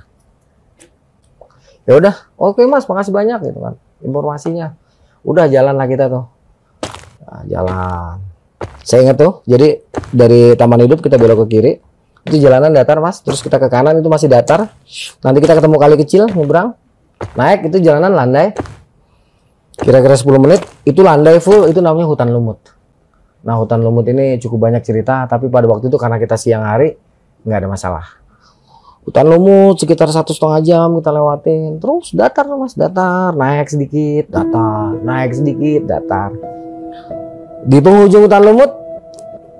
Ya udah, oke Mas, makasih banyak gitu kan informasinya. Udah jalan lah kita tuh. Nah, jalan. Saya ingat tuh, jadi dari Taman Hidup kita belok ke kiri. Itu jalanan datar Mas, terus kita ke kanan itu masih datar. Nanti kita ketemu kali kecil nyebrang. Naik itu jalanan landai. Kira-kira 10 menit itu landai full, itu namanya hutan lumut. Nah, hutan lumut ini cukup banyak cerita, tapi pada waktu itu karena kita siang hari nggak ada masalah. Hutan lumut sekitar 1,5 jam kita lewatin, terus datar Mas, datar, naik sedikit, datar, naik sedikit, datar. Di penghujung hutan lumut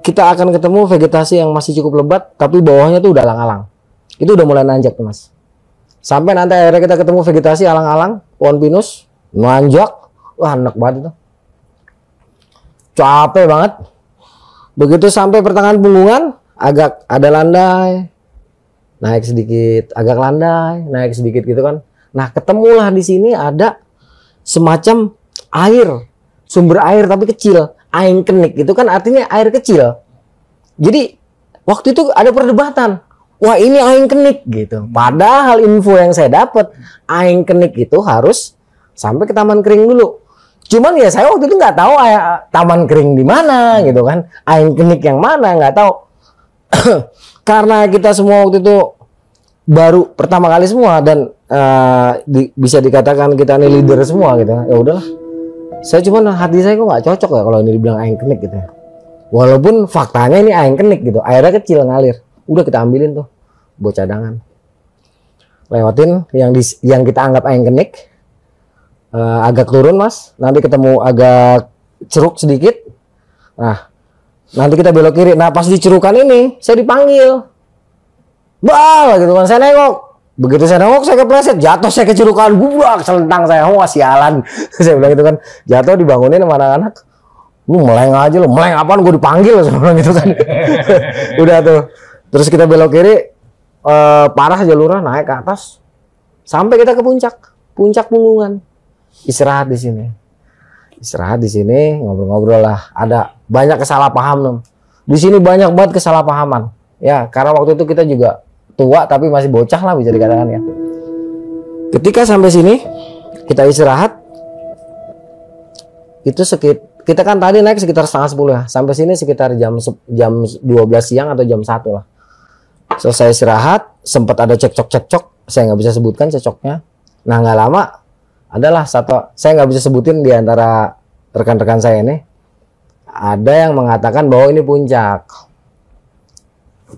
kita akan ketemu vegetasi yang masih cukup lebat, tapi bawahnya tuh udah alang-alang. Itu udah mulai nanjak tuh Mas. Sampai nanti akhirnya kita ketemu vegetasi alang-alang, pohon pinus, nanjak, wah enak banget itu. Capek banget. Begitu sampai pertengahan punggungan, agak ada landai, naik sedikit, agak landai, naik sedikit gitu kan. Nah, ketemulah di sini ada semacam air, sumber air tapi kecil. Aing Kenik itu kan artinya air kecil. Jadi waktu itu ada perdebatan. Wah, ini Aing Kenik gitu. Padahal info yang saya dapat, Aing Kenik itu harus sampai ke Taman Kering dulu. Cuman ya saya waktu itu nggak tahu Taman Kering di mana gitu kan, Aing Kenik yang mana nggak tahu. Karena kita semua waktu itu baru pertama kali semua dan bisa dikatakan kita ini leader semua gitu. Ya udahlah. Saya cuman hati saya kok nggak cocok ya kalau ini dibilang Aing Kenik gitu. Walaupun faktanya ini air kenik gitu, airnya kecil ngalir. Udah kita ambilin tuh buat cadangan. Lewatin yang kita anggap air kenik, agak turun mas, nanti ketemu agak ceruk sedikit. Nah, nanti kita belok kiri. Nah, pas di cerukan ini saya dipanggil. Bal gitu kan, saya nengok. Begitu saya nengok, saya kepleset, jatuh saya ke cerukan, gubrak, selentang saya. Wah, sialan. Saya bilang gitu kan, jatuh dibangunin sama anak-anak. Lu meleng aja lu, meleng apaan, gue dipanggil saya bilang gitu kan. Udah tuh. Terus kita belok kiri, parah jalurnya, naik ke atas. Sampai kita ke puncak Punggungan. Istirahat di sini. Istirahat di sini, ngobrol-ngobrol lah. Ada banyak kesalahpaham. Di sini banyak banget kesalahpahaman. Ya, karena waktu itu kita juga tua tapi masih bocah lah bisa dikatakan ya. Ketika sampai sini, kita istirahat. Itu kita kan tadi naik sekitar setengah 10 ya. Sampai sini sekitar jam 12 siang atau jam 1 lah. Selesai istirahat, sempat ada cekcok. Saya nggak bisa sebutkan cekcoknya. Nah, nggak lama adalah satu, saya nggak bisa sebutin di antara rekan-rekan saya ini, ada yang mengatakan bahwa ini puncak.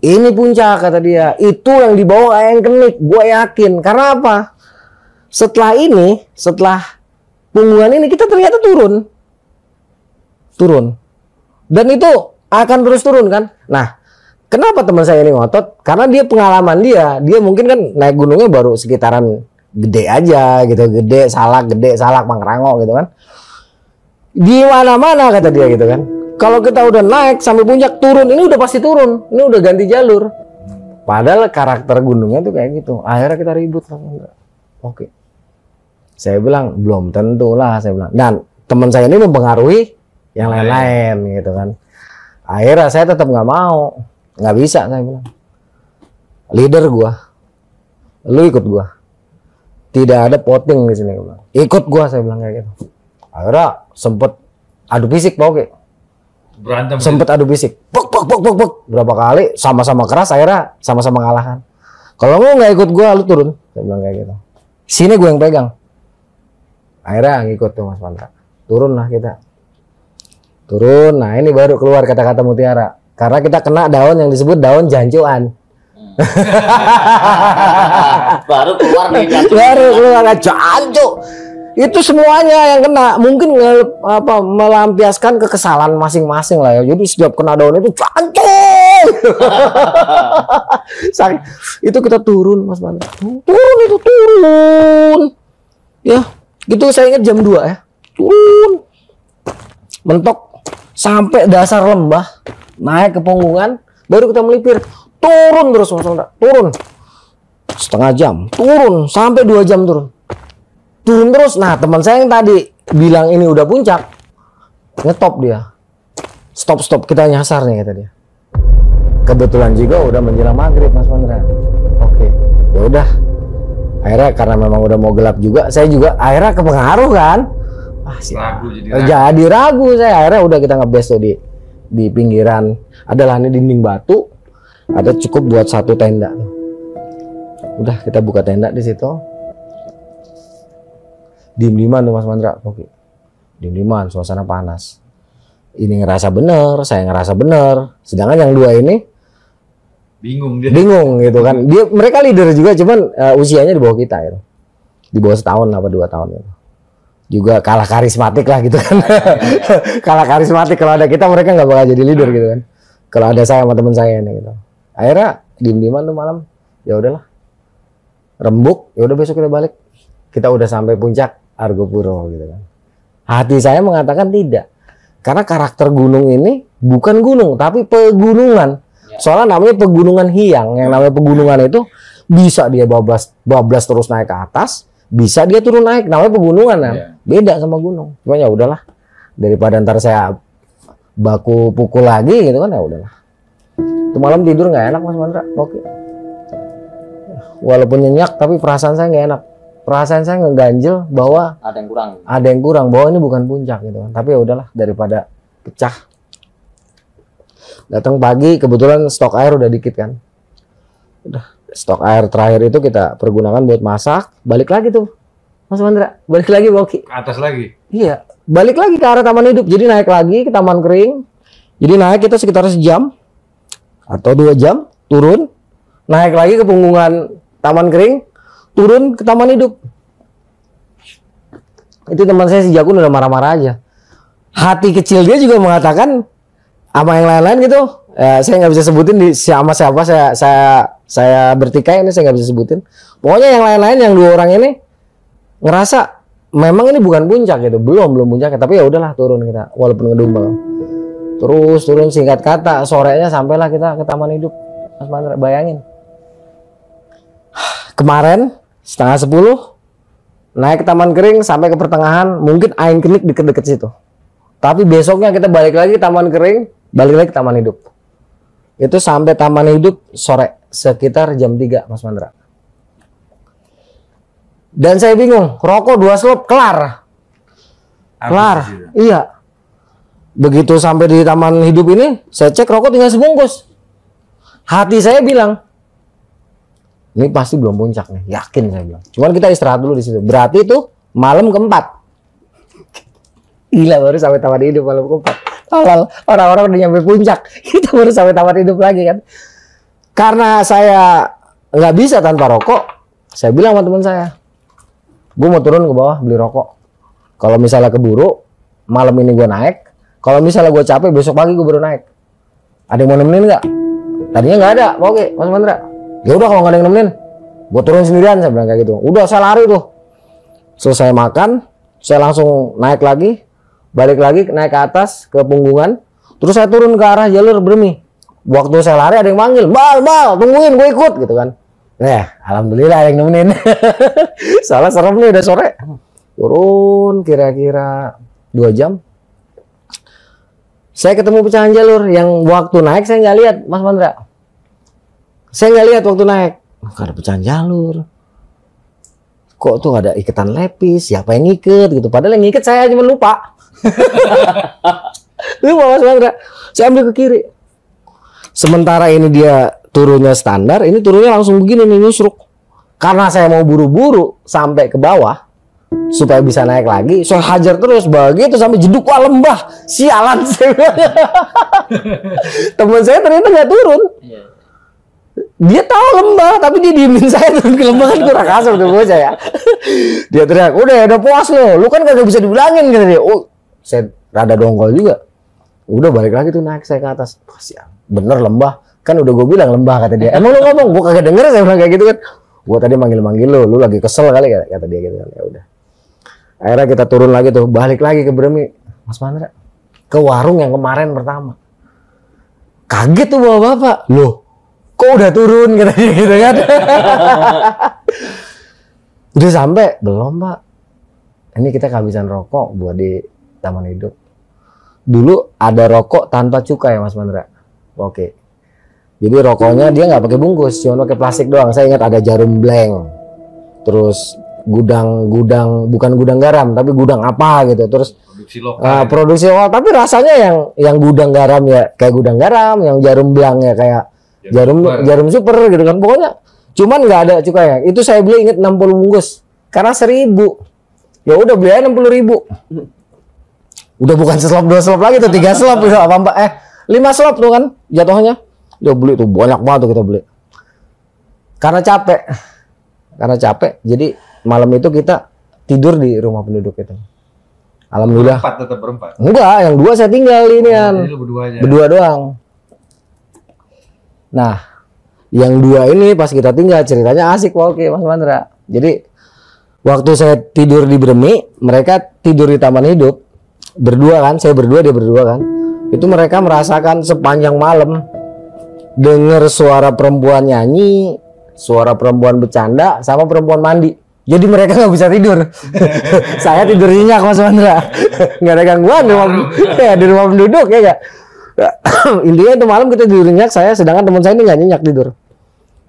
Ini puncak kata dia. Itu yang dibawa ayang kenik. Gue yakin. Karena apa? Setelah Punggungan ini kita ternyata turun. Dan itu akan terus turun kan. Nah, kenapa teman saya ini ngotot? Karena dia pengalaman dia mungkin kan naik gunungnya baru sekitaran gede aja gitu, gede salak Pangrango gitu kan. Di mana-mana kata dia gitu kan. Kalau kita udah naik sampai puncak turun, ini udah pasti turun. Ini udah ganti jalur. Padahal karakter gunungnya tuh kayak gitu. Akhirnya kita ribut lah. Oke. Saya bilang belum tentu lah saya bilang. Dan teman saya ini mempengaruhi yang lain-lain gitu kan. Akhirnya saya tetap nggak mau. Nggak bisa saya bilang. Leader gua. Lu ikut gua. Tidak ada voting di sini gua. Ikut gua saya bilang kayak gitu. Akhirnya sempet adu fisik pokoknya. Berantem. Sempet adu fisik. Pok. Berapa kali sama-sama keras akhirnya sama-sama ngalahan. Kalau lu nggak ikut gua lu turun. Saya bilang kayak gitu. Sini gue yang pegang. Akhirnya ngikut tuh Mas Pandra. Turun lah kita. Turun. Nah, ini baru keluar kata-kata mutiara. Karena kita kena daun yang disebut daun jancuan. Baru keluar nih jancu. Itu semuanya yang kena. Mungkin melampiaskan kekesalan masing-masing lah ya. Jadi setiap kena daun itu jancu. Itu kita turun Mas Pandra. Turun. Ya, gitu saya ingat jam 2 ya. Turun. Mentok sampai dasar lembah, naik ke Punggungan, baru kita melipir. Turun terus Mas Pandra. Turun. Setengah jam. Turun sampai 2 jam turun terus. Nah, teman saya yang tadi bilang ini udah puncak, ngetop dia. Stop, kita nyasar nih kata dia. Kebetulan juga udah menjelang maghrib Mas Pandra. Oke, ya udah. Akhirnya karena memang udah mau gelap juga, saya juga akhirnya kepengaruh kan. Jadi ragu saya. Akhirnya udah kita ngebase tuh di pinggiran. Adalah ini dinding batu. Ada cukup buat satu tenda. Udah kita buka tenda di situ. Diem-dieman tuh Mas Pandra. Oke. Diem-dieman, suasana panas. Ini ngerasa bener, saya ngerasa bener. Sedangkan yang dua ini bingung gitu kan. Mereka leader juga, cuman usianya di bawah kita gitu. Di bawah setahun apa 2 tahun gitu. Juga kalah karismatik lah gitu kan. Kalah karismatik, kalau ada kita mereka nggak bakal jadi leader gitu kan. Kalau ada saya sama teman saya ini gitu. Akhirnya diem-dieman tuh malam. Ya udahlah. Rembuk, ya udah besok kita balik. Kita udah sampai puncak Argopuro gitu kan. Hati saya mengatakan tidak. Karena karakter gunung ini bukan gunung tapi pegunungan. Soalnya namanya pegunungan hiang. Yang namanya pegunungan itu bisa dia bablas terus naik ke atas, bisa dia turun naik. Namanya pegunungan kan. Beda sama gunung. Cuma ya udahlah. Daripada ntar saya baku pukul lagi gitu kan, ya udahlah. Itu malam tidur nggak enak Mas Mandra. Oke. Walaupun nyenyak tapi perasaan saya nggak enak. Perasaan saya ngeganjel bahwa ada yang kurang bahwa ini bukan puncak gitu kan. Tapi ya udahlah daripada pecah. Datang pagi kebetulan stok air udah dikit kan. Udah stok air terakhir itu kita pergunakan buat masak. Balik lagi tuh Mas Mandra, balik lagi Boki. Ke atas lagi. Iya, balik lagi ke arah taman hidup. Jadi naik lagi ke taman kering. Jadi naik kita sekitar sejam atau 2 jam, turun, naik lagi ke punggungan Taman Kering, turun ke Taman Hidup. Itu teman saya si Jakun udah marah-marah aja. Hati kecil dia juga mengatakan sama yang lain-lain gitu. Ya, saya nggak bisa sebutin sama siapa saya bertikai ini, saya nggak bisa sebutin. Pokoknya yang lain-lain, yang 2 orang ini ngerasa memang ini bukan puncak gitu, belum puncaknya, tapi ya udahlah turun kita walaupun ngedumel. Terus turun, singkat kata sorenya sampailah kita ke Taman Hidup. Mas Mandra, bayangin. Kemarin setengah 10 naik ke Taman Kering sampai ke pertengahan, mungkin Ain Kenik deket-deket situ. Tapi besoknya kita balik lagi ke Taman Kering, balik lagi ke Taman Hidup. Itu sampai Taman Hidup sore sekitar jam 3, Mas Mandra. Dan saya bingung, rokok 2 slop kelar. Kelar. Iya. Begitu sampai di Taman Hidup ini, saya cek rokok tinggal sebungkus. Hati saya bilang, ini pasti belum puncak nih, yakin saya bilang. Cuman kita istirahat dulu di situ. Berarti itu malam keempat. Gila, baru sampai Taman Hidup malam keempat. Orang-orang udah nyampe puncak, kita baru sampai Taman Hidup lagi kan. Karena saya nggak bisa tanpa rokok, saya bilang sama teman saya, gue mau turun ke bawah beli rokok. Kalau misalnya keburu, malam ini gue naik. Kalau misalnya gue capek, besok pagi gue baru naik. Ada yang mau nemenin nggak? Tadinya nggak ada, oke Mas Mandra. Ya udah kalau nggak ada yang nemenin, gue turun sendirian, saya bilang kayak gitu. Udah saya lari tuh. Selesai makan, saya langsung naik lagi, balik lagi naik ke atas ke punggungan. Terus saya turun ke arah jalur Bermi. Waktu saya lari ada yang manggil, bal, tungguin, gue ikut gitu kan. Alhamdulillah ada yang nemenin. Soalnya serem nih, udah sore. Turun kira-kira 2 jam. Saya ketemu pecahan jalur yang waktu naik saya nggak lihat, Mas Mandra. Saya nggak lihat waktu naik. Kok ada pecahan jalur? Kok tuh ada iketan lepis? Siapa yang ngiket gitu? Padahal yang ngiket saya cuma lupa. Lupa Mas Mandra. Saya ambil ke kiri. Sementara ini dia turunnya standar, ini turunnya langsung begini nih, nyusruk. Karena saya mau buru-buru sampai ke bawah supaya bisa naik lagi, saya hajar terus begitu sampai jeduk, wah lembah, sialan. Teman saya ternyata nggak turun. Dia tahu lembah, tapi dia diemin saya turun ke lembah, kan kurang asal tuh bocah ya. Dia teriak, udah puas lo, lu kan kagak bisa dibilangin gitu dia. Oh, saya rada dongkol juga. Udah balik lagi tuh naik saya ke atas. Wah, sial, bener lembah. Kan udah gue bilang lembah kata dia. Emang lu ngomong, gue kagak denger, saya bilang kayak gitu kan. Gue tadi manggil lu lagi kesel kali kata dia gitu kan. Ya udah. Akhirnya kita turun lagi tuh, balik lagi ke Bermi. Mas Mandra, ke warung yang kemarin pertama. Kaget tuh bapak-bapak. Loh, kok udah turun kata dia gitu kan. Udah sampai? Belum Pak. Ini kita kehabisan rokok buat di Taman Hidup. Dulu ada rokok tanpa cukai Mas Mandra. Oke. Jadi rokoknya dia nggak pakai bungkus, cuma pakai plastik doang. Saya ingat ada jarum blank. Terus gudang bukan gudang garam tapi gudang apa gitu. Terus produksi lokal tapi rasanya yang gudang garam ya kayak gudang garam, yang jarum blank ya kayak jarum super gitu kan. Pokoknya cuman nggak ada cukainya. Itu saya beli inget 60 bungkus karena 1.000. Ya udah beli aja 60.000. Udah bukan seslop 2 slop lagi tuh, 3 slop gitu apa 5 slop tuh kan jatuhnya. Udah beli tuh banyak banget tuh kita beli. Karena capek. Jadi malam itu kita tidur di rumah penduduk itu. Alhamdulillah. Tetap berempat. Enggak, yang 2 saya tinggal inian. Berdua doang. Nah, yang 2 ini pas kita tinggal ceritanya asik oke Mas Mandra. Jadi waktu saya tidur di Bermi, mereka tidur di Taman Hidup. Berdua kan, saya berdua, dia berdua kan. Itu mereka merasakan sepanjang malam dengar suara perempuan nyanyi, suara perempuan bercanda, sama perempuan mandi. Jadi mereka nggak bisa tidur. Saya tidur nyenyak Mas Mandra. Nggak ada gangguan di rumah penduduk ya nggak. Intinya itu malam kita tidur nyenyak, sedangkan teman saya ini nggak nyenyak tidur.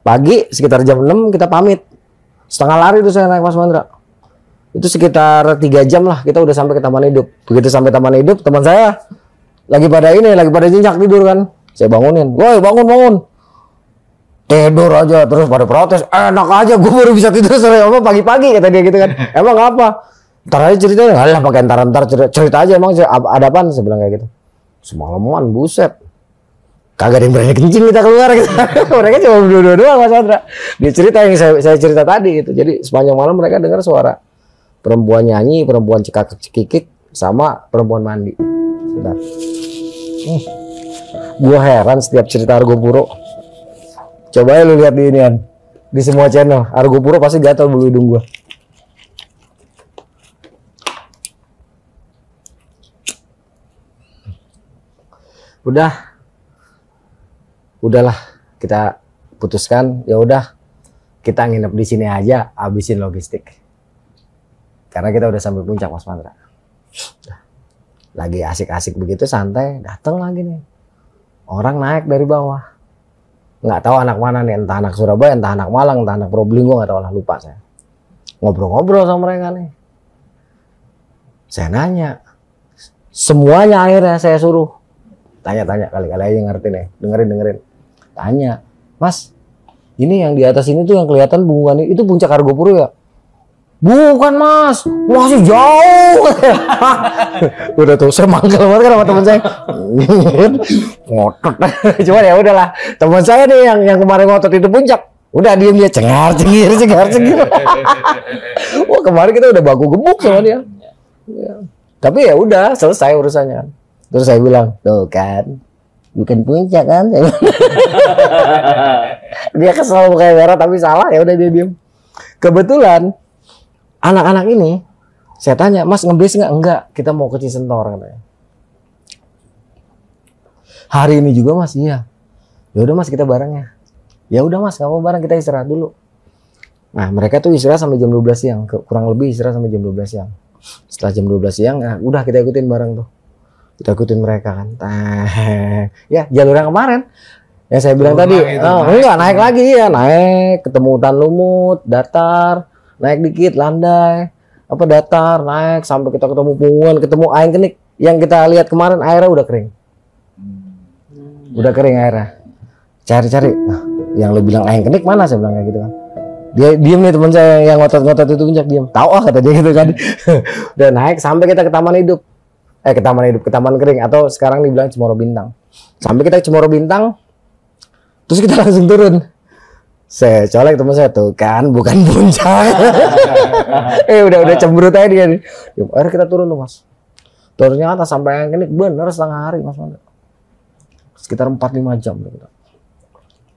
Pagi sekitar jam 6 kita pamit. Setengah lari tuh saya naik Mas Mandra. Itu sekitar 3 jam lah kita udah sampai ke Taman Hidup. Begitu sampai Taman Hidup, teman saya lagi pada nyenyak tidur kan. Saya bangunin, woi bangun. Tidur aja terus pada protes, enak aja gue baru bisa tidur sore pagi-pagi kata dia gitu kan. Emang apa? Ntar aja ceritanya, nggak lah pakai ntar cerita aja emang ada apaan, saya bilang kayak gitu. semalaman buset. Kagak ada yang berani kencing kita keluar gitu. Mereka cuma berdua doang Mas Andra. Dia cerita yang saya cerita tadi gitu. Jadi sepanjang malam mereka dengar suara perempuan nyanyi, perempuan cekikik sama perempuan mandi. Sebentar. Gua heran setiap cerita Argo Puro. Coba ya lu lihat di inian. Di semua channel Argo Puro pasti gatal bulu hidung gua. Udahlah kita putuskan, ya udah kita nginep di sini aja, habisin logistik. Karena kita udah sampai puncak Mas Mandra. Lagi asik-asik begitu santai, datang lagi nih orang naik dari bawah. Nggak tahu anak mana nih, entah anak Surabaya, entah anak Malang, entah anak Probolinggo, nggak tahu lah, lupa saya. Ngobrol-ngobrol sama mereka nih. Saya nanya, semuanya akhirnya saya suruh tanya-tanya, kali-kali aja ngerti nih, dengerin. Tanya, Mas, ini yang di atas ini tuh yang kelihatan bunguan itu puncak Argo Puro ya? Bukan Mas, masih jauh. Udah tuh saya mangkel banget kan sama teman saya. Ngotot. Cuman ya udahlah, teman saya nih yang kemarin ngotot itu puncak. Udah diem dia cengar-cengir. Wah kemarin kita udah baku gemuk sama dia. Ya. Tapi ya udah selesai urusannya. Terus saya bilang, tuh kan, bukan puncak kan? Dia kesel kayak merah tapi salah, ya udah dia diem. Kebetulan anak-anak ini, saya tanya, Mas ngeblis nggak? Enggak, kita mau ke Cisentor katanya. Hari ini juga Mas, iya. Ya udah Mas kita bareng ya. Ya udah Mas, nggak mau bareng, kita istirahat dulu. Nah mereka tuh istirahat sampai jam 12 siang, kurang lebih istirahat sampai jam 12 siang. Setelah jam 12 siang, nah, udah kita ikutin bareng tuh. Kita ikutin mereka kan. Ya jalur yang kemarin yang saya bilang tadi, enggak naik lagi ya, naik ketemu hutan lumut, datar, naik dikit landai, apa datar, naik sampai kita ketemu Punguan, ketemu Aeng Kenik. Yang kita lihat kemarin airnya udah kering. Udah kering airnya. Cari-cari. Nah, yang lu bilang Aeng Kenik mana, saya bilang kayak gitu kan. Dia diem nih teman saya yang ngotot-ngotot itu puncak, diem. Tahu kata dia gitu kan. Udah naik sampai kita ke Taman Hidup. Ke Taman Kering atau sekarang dibilang Cemoro Bintang. Sampai kita ke Cemoro Bintang, terus kita langsung turun. Saya colek teman saya tuh kan, bukan puncak. Udah cemberut aja dia. Akhirnya kita turun tuh Mas. Ternyata sampai yang ini bener setengah hari Mas. Sekitar 4-5 jam.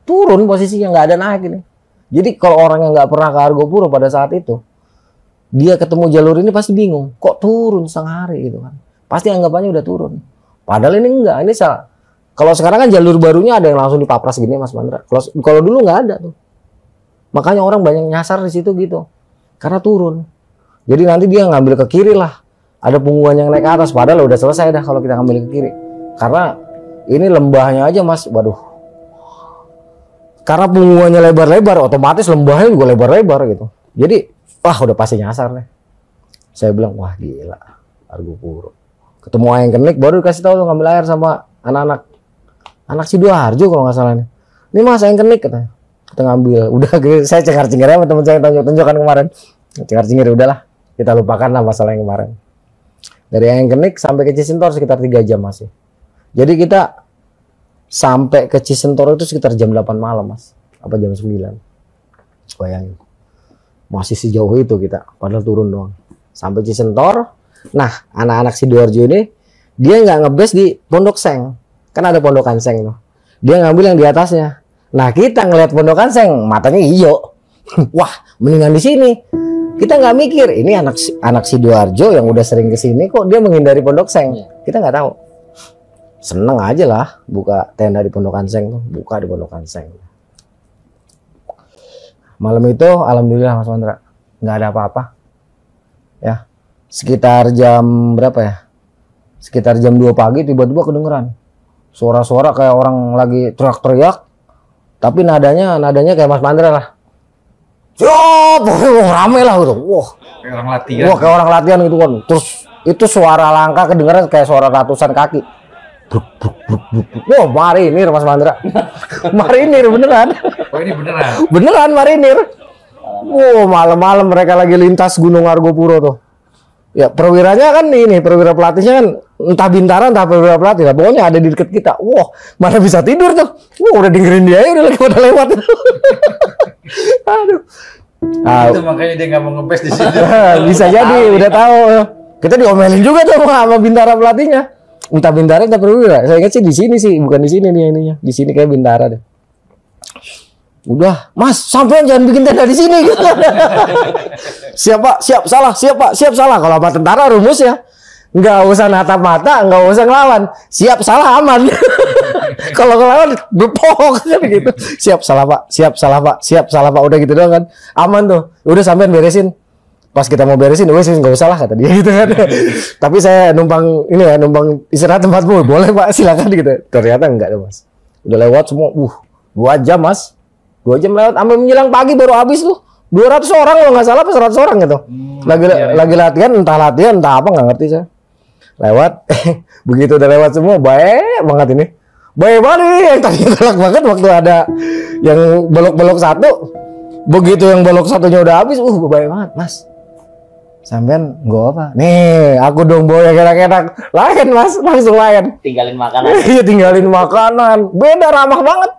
Turun posisinya nggak ada naik ini. Jadi kalau orang yang nggak pernah ke Argo Puro pada saat itu, dia ketemu jalur ini pasti bingung. Kok turun setengah hari gitu kan? Pasti anggapannya udah turun. Padahal ini enggak, ini salah. Kalau sekarang kan jalur barunya ada yang langsung dipapras gini Mas Mandra. Kalau dulu nggak ada tuh. Makanya orang banyak nyasar di situ gitu. Karena turun. Jadi nanti dia ngambil ke kiri lah. Ada Punguan yang naik ke atas. Padahal udah selesai dah kalau kita ngambil ke kiri. Karena ini lembahnya aja Mas. Waduh. Karena Punguannya lebar-lebar, otomatis lembahnya juga lebar-lebar gitu. Jadi, wah udah pasti nyasar nih. Saya bilang, wah gila. Argo Puro. Ketemu Aeng Kenik baru dikasih tahu tuh ngambil air sama anak Sidoarjo kalau nggak salah nih. Ini Mas Aeng Kenik katanya. Kita ngambil. Udah saya cengar-cengir sama teman saya tunjukkan kemarin. Cengar-cengir udahlah. Kita lupakan lah masalah yang kemarin. Dari Aeng Kenik sampai ke Cisentor sekitar 3 jam masih. Jadi kita sampai ke Cisentor itu sekitar jam 8 malam Mas. Apa jam 9. Bayangin. Masih sejauh itu kita. Padahal turun doang. Sampai Cisentor. Nah, anak-anak Sidoarjo ini dia nggak ngebes di Pondok Seng, kan ada Pondokan Seng tuh. Dia ngambil yang di atasnya. Nah, kita ngelihat Pondokan Seng, matanya hijau. Wah, mendingan di sini. Kita nggak mikir, ini anak Sidoarjo yang udah sering kesini kok dia menghindari Pondok Seng. Kita nggak tahu. Seneng aja lah, buka tenda di Pondokan Seng tuh, buka di Pondokan Seng. Malam itu, alhamdulillah Mas Mandra, nggak ada apa-apa. Ya. Sekitar jam berapa ya? Sekitar jam 2 pagi tiba-tiba kedengeran suara-suara kayak orang lagi teriak-teriak, tapi nadanya kayak Mas Mandra lah. Rame lah gitu. Wah, kayak orang latihan. Wah, kayak orang latihan gitu kan. Terus itu suara langkah kedengeran kayak suara ratusan kaki. Wah, marinir Mas Mandra. Marinir beneran. Oh, ini beneran. Beneran marinir. Wow, malam-malam mereka lagi lintas Gunung Argo Puro tuh. Ya perwiranya kan ini, perwira pelatihnya kan entah Bintara entah perwira pelatih lah. Pokoknya ada di dekat kita. Wah, mana bisa tidur tuh. Wah, udah dengerin dia udah lagi pada lewat. Aduh. Itu makanya dia nggak mau ngepes di sini. Bisa jadi, udah tahu. Kita diomelin juga tuh sama Bintara pelatihnya. Entah Bintara entah perwira. Saya ingat sih di sini sih, bukan di sini nih ininya. Di sini kayak Bintara deh. Udah, Mas, sampean jangan bikin tenda di sini. Gitu. Siap Pak, siap salah, siap Pak, siap salah. Kalau sama tentara rumus ya, nggak usah natap mata, nggak usah ngelawan. Siap salah aman. Kalau ngelawan bepok kan gitu. Siap salah Pak, siap salah Pak, siap salah Pak. Udah gitu doang kan, aman tuh. Udah sampean beresin. Pas kita mau beresin, wes nggak usah lah kata dia gitu kan. Tapi saya numpang ini ya, numpang istirahat tempatmu, boleh Pak, silakan gitu. Ternyata enggak tuh Mas. Udah lewat semua, 2 jam Mas. 2 jam lewat, sampai menjelang pagi baru habis tuh. 200 orang kalau nggak salah, apa 100 orang gitu. Lagi latihan, entah apa nggak ngerti saya. Lewat, begitu udah lewat semua, baik banget ini. Baik banget ini, yang tadinya galak banget waktu ada yang belok-belok satu. Begitu yang belok satunya udah habis, baik banget Mas. Sampean gue apa? Nih, aku dong bawa yang enak-enak. Lain Mas, langsung lain. Tinggalin makanan. Iya, tinggalin makanan. Beda, ramah banget.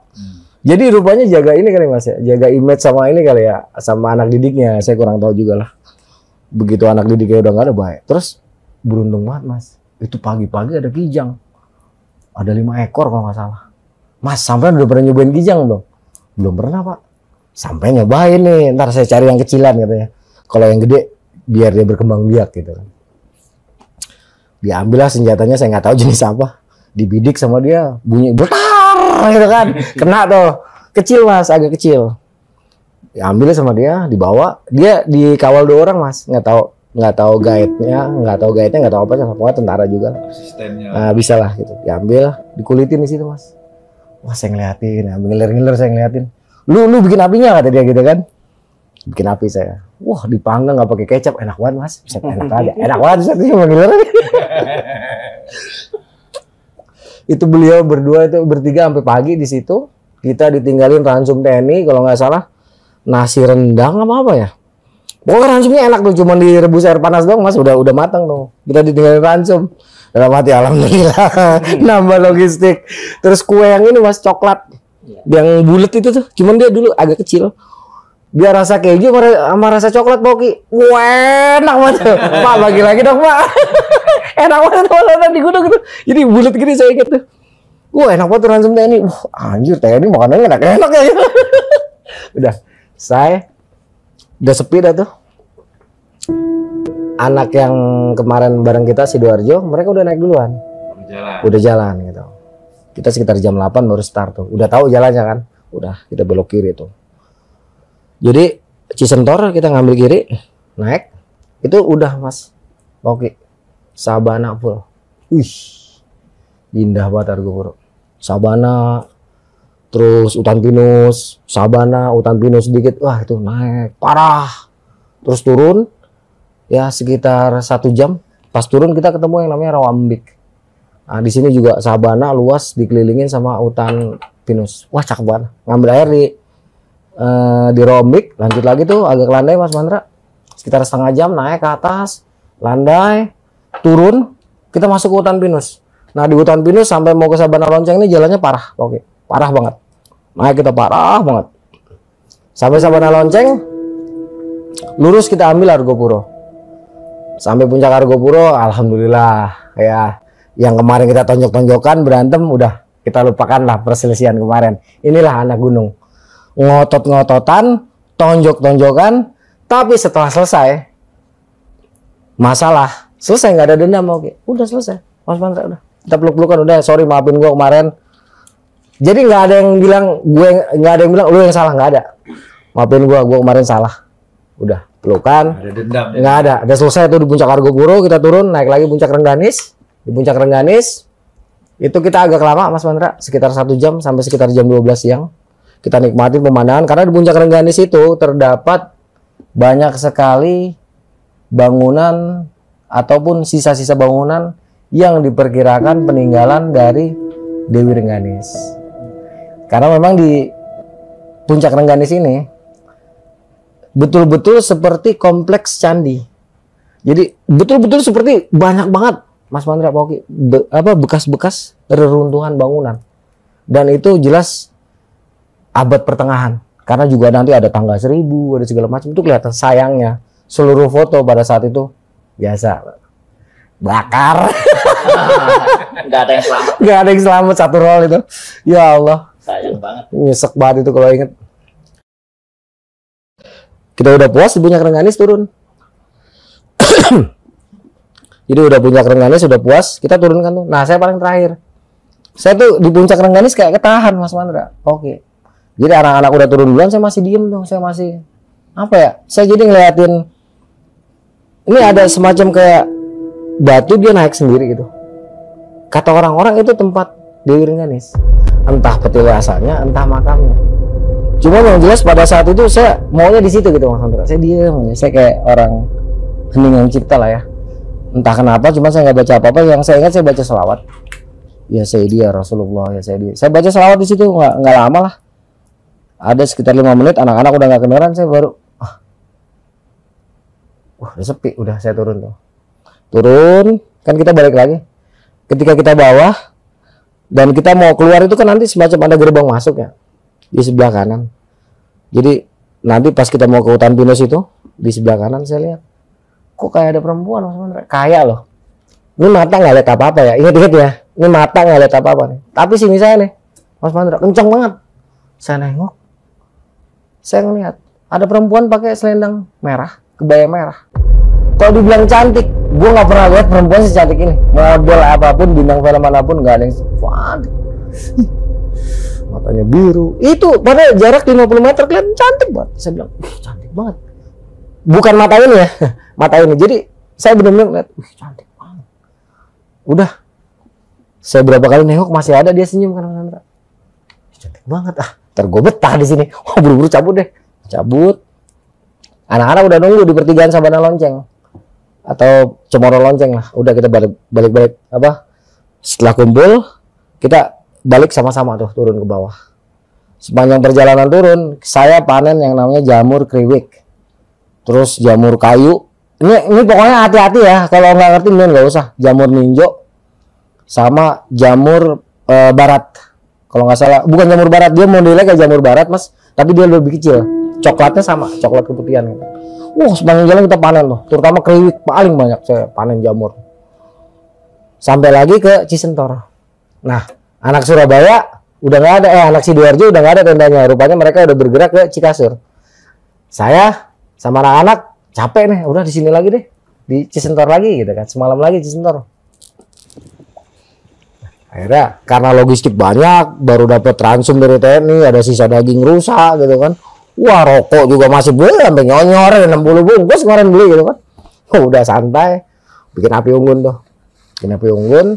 Jadi rupanya jaga ini kali Mas ya, jaga image sama ini kali ya, sama anak didiknya. Saya kurang tahu juga lah. Begitu anak didiknya udah nggak ada, baik. Terus beruntung banget Mas, itu pagi-pagi ada kijang. Ada 5 ekor kalau nggak salah. Mas, sampai udah pernah nyobain kijang belum? Belum pernah Pak. Sampai nyobain nih, ntar saya cari yang kecilan katanya. Kalau yang gede, biar dia berkembang biak gitu kan. Diambillah senjatanya, saya nggak tahu jenis apa. Dibidik sama dia, bunyi bertar gitu kan, kena tuh, kecil Mas, agak kecil. Diambil sama dia, dibawa, dia dikawal 2 orang Mas, nggak tahu guide-nya, nggak tahu apa, pokoknya tentara juga. Asistennya. Nah, bisa lah gitu, diambil, dikulitin di situ Mas. Wah, saya ngeliatin, ngiler-ngiler saya ngeliatin. Lu bikin apinya kata dia gitu kan, bikin api saya. Wah, dipanggang nggak pakai kecap, enak banget Mas, bisa enak aja, enak banget saya ngiler. Itu beliau berdua itu bertiga sampai pagi di situ. Kita ditinggalin ransum TNI kalau nggak salah nasi rendang apa ya. Pokoknya ransumnya enak tuh, cuma direbus air panas doang Mas, udah matang tuh. Kita ditinggalin ransum. Dalam hati alhamdulillah nambah logistik. Terus kue yang ini Mas, coklat yang bulat itu tuh, cuman dia dulu agak kecil. Dia rasa keju sama rasa coklat Boki. Wah, enak banget. Pak, bagi lagi dong Pak. Enak banget kalau di gunung gitu. Jadi bulat gini saya ingat tuh. Wah, enak banget tuh ransum TNI. Wah, anjir TNI makanannya enak ya. Udah, udah sepi dah tuh. Anak yang kemarin bareng kita Sidoarjo, mereka udah naik duluan. Udah jalan gitu. Kita sekitar jam 8 baru start tuh. Udah tahu jalannya kan. Udah, kita belok kiri tuh. Jadi Cisentor kita ngambil kiri, naik. Itu udah Mas. Oke. Sabana full. Wih. Indah banget Argopuro. Sabana, terus hutan pinus, sabana, hutan pinus sedikit. Wah, itu naik parah. Terus turun ya sekitar 1 jam. Pas turun kita ketemu yang namanya Rawambik. Nah, di sini juga sabana luas dikelilingin sama hutan pinus. Wah, cakep banget. Ngambil air di Rawambik, lanjut lagi tuh agak landai Mas Mandra. Sekitar setengah jam naik ke atas, landai, turun, kita masuk ke hutan pinus. Nah, di hutan pinus sampai mau ke Sabana Lonceng ini jalannya parah. Oke, parah banget. Naik kita parah banget. Sampai Sabana Lonceng, lurus kita ambil Argopuro. Sampai puncak Argopuro, alhamdulillah ya. Yang kemarin kita tonjok-tonjokan berantem udah kita lupakan lah perselisihan kemarin. Inilah anak gunung. Ngotot-ngototan, tonjok-tonjokan, tapi setelah selesai masalah, selesai nggak ada dendam, oke, udah selesai, Mas Mandra udah, kita peluk-pelukan udah, sorry maafin gue kemarin. Jadi nggak ada yang bilang nggak ada yang bilang lu yang salah, nggak ada. Maafin gue kemarin salah, udah pelukan, Ada dendam. nggak ada, udah selesai tuh di puncak Argopuro, kita turun naik lagi puncak Rengganis, di puncak Rengganis itu kita agak lama Mas Mandra, sekitar 1 jam sampai sekitar jam 12 siang. Kita nikmatin pemandangan karena di puncak Rengganis itu terdapat banyak sekali bangunan ataupun sisa-sisa bangunan yang diperkirakan peninggalan dari Dewi Rengganis. Karena memang di puncak Rengganis ini betul-betul seperti kompleks candi. Jadi betul-betul seperti banyak banget Mas Mandra Pak Oki, bekas-bekas reruntuhan bangunan. Dan itu jelas abad pertengahan. Karena juga nanti ada tangga 1000, ada segala macam, itu kelihatan. Sayangnya seluruh foto pada saat itu biasa bakar. Nggak ada yang selamat. Nggak ada yang selamat satu roll itu. Ya Allah. Sayang banget. Nyesek banget itu kalau inget. Kita udah puas di Puncak Rengganis turun. Jadi udah Puncak Rengganis udah puas, kita turunkan tuh. Nah, saya paling terakhir. Saya tuh di Puncak Rengganis kayak ketahan Mas Mandra. Oke. Jadi anak-anak udah turun duluan, saya masih diem tuh. Saya masih apa ya? Saya jadi ngeliatin ini ada semacam kayak batu dia naik sendiri gitu. Kata orang-orang itu tempat Dewi Rengganis. Entah petilasannya, entah makamnya. Cuma yang jelas pada saat itu saya maunya di situ gitu Mas Mandra. Saya diem, saya kayak orang heningan cipta lah ya. Entah kenapa, cuma saya nggak baca apa-apa. Yang saya ingat saya baca selawat. Ya Sayyidi ya Rasulullah, ya Sayyidi. Saya baca selawat di situ nggak lama lah. Ada sekitar 5 menit, anak-anak udah nggak kedengeran, saya baru udah sepi, udah saya turun tuh. Turun, kan kita balik lagi. Ketika kita bawah dan kita mau keluar itu kan nanti semacam ada gerbang masuk ya di sebelah kanan. Jadi nanti pas kita mau ke hutan pinus itu di sebelah kanan saya lihat kok kayak ada perempuan Mas Mandra, kayak loh. Ini mata nggak lihat apa-apa ya, ingat-ingat ya. Ini mata nggak lihat apa-apa nih. Tapi sini saya nih, Mas Mandra, kencang banget. Saya nengok, saya ngeliat ada perempuan pakai selendang merah, kebaya merah. Kalau dibilang cantik, gue nggak pernah lihat perempuan secantik ini. Model apapun, bintang film manapun nggak ada yang cantik. Matanya biru. Itu pada jarak 50 meter kelihatan cantik banget. Saya bilang, cantik banget. Bukan mata ini ya, mata ini. Jadi saya benar-benar lihat, cantik banget. Udah, saya berapa kali nengok masih ada dia senyum kan Mas Mandra. Cantik banget ntar gue betah di sini. Wah buru-buru cabut deh, cabut. Anak-anak udah nunggu di pertigaan Sabana Lonceng atau Cemoro Lonceng lah. Udah kita balik apa? Setelah kumpul kita balik sama-sama tuh turun ke bawah. Sepanjang perjalanan turun, saya panen yang namanya jamur kriwik. Terus jamur kayu. Ini pokoknya hati-hati ya. Kalau nggak ngerti mending nggak usah. Jamur ninjo sama jamur barat. Kalau nggak salah, bukan jamur barat, dia modelnya kayak jamur barat mas, tapi dia lebih kecil. Coklatnya sama, coklat keputihan. Sepanjang jalan kita panen tuh. Terutama kriwik paling banyak saya panen jamur. Sampai lagi ke Cisentor. Nah, anak Surabaya udah nggak ada, anak Sidoarjo udah nggak ada tendanya. Rupanya mereka udah bergerak ke Cikasur. Saya sama anak-anak capek nih, udah di sini lagi deh, di Cisentor lagi gitu kan, semalam lagi Cisentor. Akhirnya karena logistik banyak, baru dapat ransum dari TNI, ada sisa daging rusak gitu kan. Wah rokok juga masih beli sampai nyonyor 60 bungkus kemarin beli gitu kan. Udah santai, bikin api unggun tuh, bikin api unggun,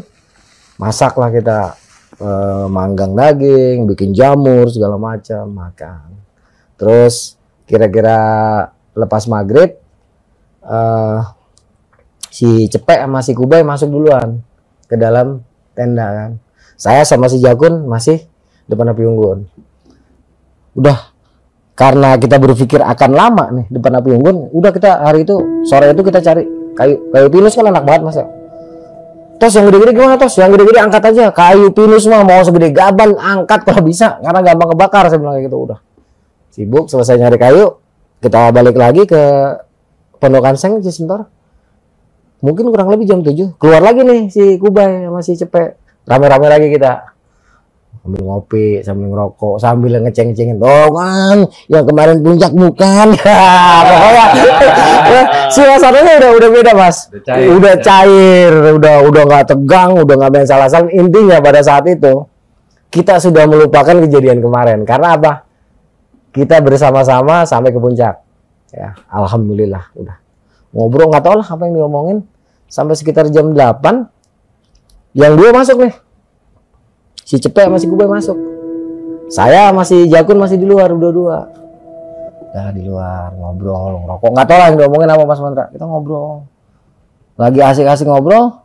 masak lah kita manggang daging, bikin jamur segala macam makan. Terus kira-kira lepas maghrib si Cepek sama si Kubay masuk duluan ke dalam tenda kan. Saya sama si Jakun masih depan api unggun. Udah, karena kita berpikir akan lama nih depan api unggun, udah kita hari itu sore itu kita cari kayu pinus kan enak banget mas ya. Tos yang gede-gede gimana tos? Yang gede-gede angkat aja. Kayu pinus mah mau segede gaban angkat kalau bisa, karena gampang kebakar. Saya bilang kayak gitu. Udah sibuk, selesai nyari kayu, kita balik lagi ke Pondokan Seng Cisentor. Mungkin kurang lebih jam 7. Keluar lagi nih si Kubay sama si Cepek. Rame-rame lagi kita. Sambil ngopi, sambil ngerokok, sambil ngeceng-cengin. Oh kan, yang kemarin puncak bukan. Pokoknya suasananya udah beda mas. Udah cair, udah nggak tegang, udah nggak main salah-salah. Intinya pada saat itu kita sudah melupakan kejadian kemarin. Karena apa? Kita bersama-sama sampai ke puncak. Ya, alhamdulillah udah. Ngobrol nggak tahu lah apa yang diomongin sampai sekitar jam 8 yang dua masuk nih, si Cepek masih Kubay masuk, saya masih Jakun masih di luar dua-dua. Ya di luar ngobrol ngerokok nggak tahu lah yang diomongin apa Mas Mandra. Kita ngobrol lagi asik-asik ngobrol,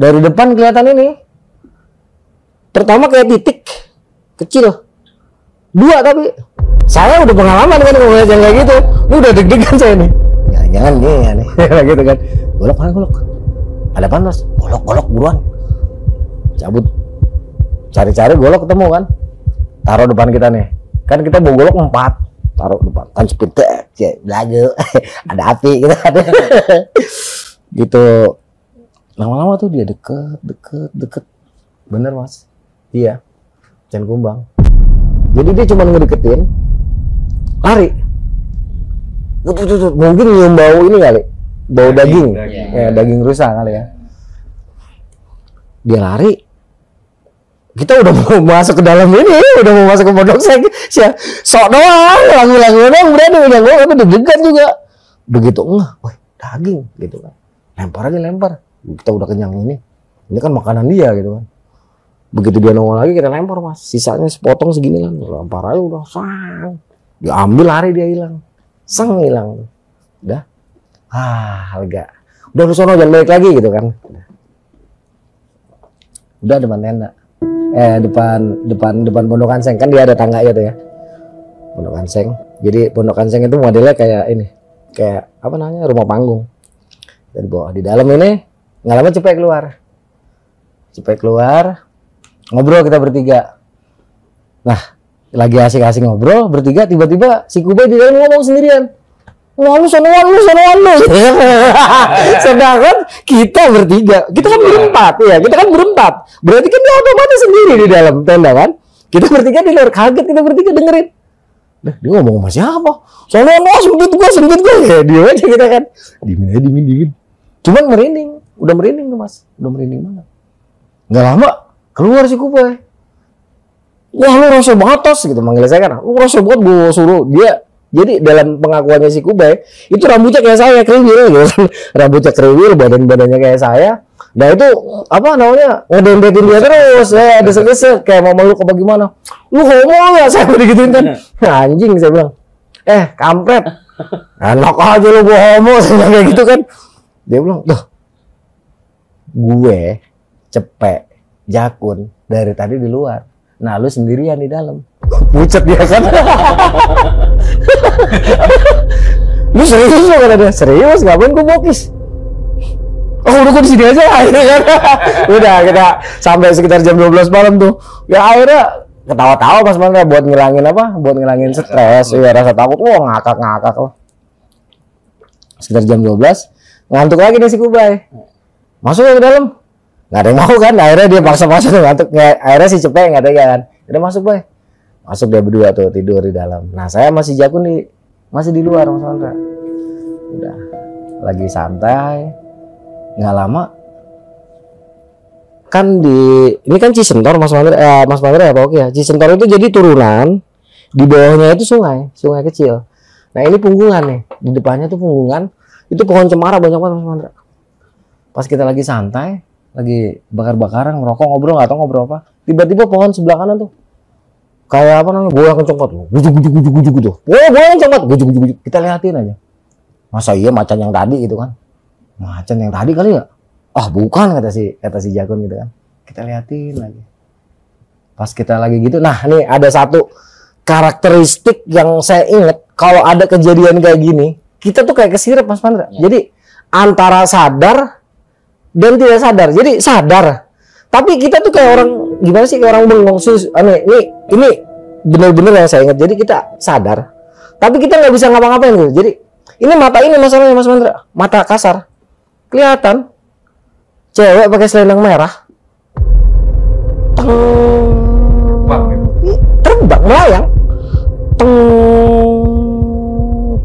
dari depan kelihatan ini pertama kayak titik kecil dua, tapi saya udah pengalaman kan ngeliat yang kayak gitu. Ini udah deg-degan saya nih. Jangan nih ya nih gitu kan. golok mana golok? Ada apaan Mas? Golok buruan. Cabut. Cari-cari golok ketemu kan? Taruh depan kita nih. Kan kita bawa golok 4. Taruh depan. Kan cepet belagu. Ada api gitu ada. Gitu. Lama-lama tuh dia deket. Bener Mas. Iya. Can Kumbang. Jadi dia cuma ngedeketin, lari. Mungkin nyium bau ini kali, bau daging. Ya, daging rusa kali ya. Dia lari. Kita udah mau masuk ke dalam ini, udah mau masuk ke pondok seng. Sok doang, lagu-lagu doang berani udah gue tapi deg-degan juga. Begitu wah daging gitu kan. Lempar. Kita udah kenyang ini. Ini kan makanan dia gitu kan. Begitu dia nongol lagi kita lempar Mas, sisanya sepotong segini kan, lempar aja udah sang, diambil lari dia hilang, hilang, udah, lega, udah lu sono jangan balik lagi gitu kan, udah depan tenda, depan pondokan seng kan dia ada tangga ya tuh ya, pondokan seng, jadi pondokan seng itu modelnya kayak ini, kayak apa namanya rumah panggung, dari bawah di dalam ini nggak lama cepet keluar. Ngobrol kita bertiga. Nah, lagi asik-asik ngobrol bertiga, tiba-tiba si Kubai di dalam ngomong sendirian. Wah, lu sonoan lu. Sedangkan kita bertiga, kita kan berempat. Berarti kan dia otomatis sendiri di dalam tenda kan. Kita bertiga di luar, kaget kita bertiga dengerin. Nah, dia ngomong sama siapa? Sonoan lu, sempit gua. Ya, dia aja kita kan. Dimin. Cuman merinding, udah merinding tuh Mas. Udah merinding banget. Nggak lama keluar si Kubai. Wah lu rasa banget tos gitu manggil saya kan. Lu rasa banget gue suruh dia. Jadi dalam pengakuannya si Kubai itu rambutnya kayak saya kriwil gitu kan. Rambutnya kriwil, badannya kayak saya. Nah itu apa namanya ngedempetin dia terus. Saya desek-desek kayak mau meluk apa gimana. Lu homo ya saya digituin kan. Anjing saya bilang. Kampret. Enak aja lu gua homo saya kayak gitu kan. Dia bilang, "Tuh. Gue cepet Jakun dari tadi di luar. Nah lu sendirian di dalam." Pucet dia kan. Lu serius lu kata dia? Serius ngapain gue bokis? Oh udah gue di sini aja akhirnya kan. Udah kita sampai sekitar jam 12 malam tuh. Ya akhirnya ketawa-tawa Mas Mandra buat ngilangin apa? Buat ngilangin stres, ya rasa takut. Wah ngakak lah. Sekitar jam 12 ngantuk lagi nih si Kubai. Masuk ke dalam. Nggak ada yang mau kan, akhirnya dia paksa-paksa tuh ngantuk. Akhirnya si Cepet nggak ada kan. Udah masuk Bay. Masuk dia berdua tuh tidur di dalam. Nah saya masih Jakun masih di luar Mas Mandra. Udah lagi santai. Nggak lama kan ini kan Cisentor Mas Mandra ya Pak Oki ya. Cisentor itu jadi turunan, di bawahnya itu sungai kecil. Nah ini punggungan nih, di depannya tuh punggungan, itu pohon cemara banyak banget Mas Mandra. Pas kita lagi santai, lagi bakar-bakaran, ngerokok, ngobrol, nggak tahu ngobrol apa, tiba-tiba pohon sebelah kanan tuh kayak apa namanya, goyang kenceng banget, gujuk gitu. Goyang kenceng banget, gujuk. Kita liatin aja. Masa iya macan yang tadi gitu kan? Macan yang tadi kali ya? Ah bukan kata si Jakun gitu kan. Kita liatin lagi. Pas kita lagi gitu, nah nih ada satu karakteristik yang saya inget, kalau ada kejadian kayak gini, kita tuh kayak kesirep Mas Pandra. Ya. Jadi antara sadar dan tidak sadar. Jadi sadar, tapi kita tuh kayak orang gimana sih, kayak orang bengong. Ini bener-bener yang saya ingat. Jadi kita sadar, tapi kita nggak bisa ngapa-ngapain gitu. Jadi ini mata ini masalahnya Mas Mandra, mata kasar, kelihatan cewek pakai selendang merah, terbang melayang,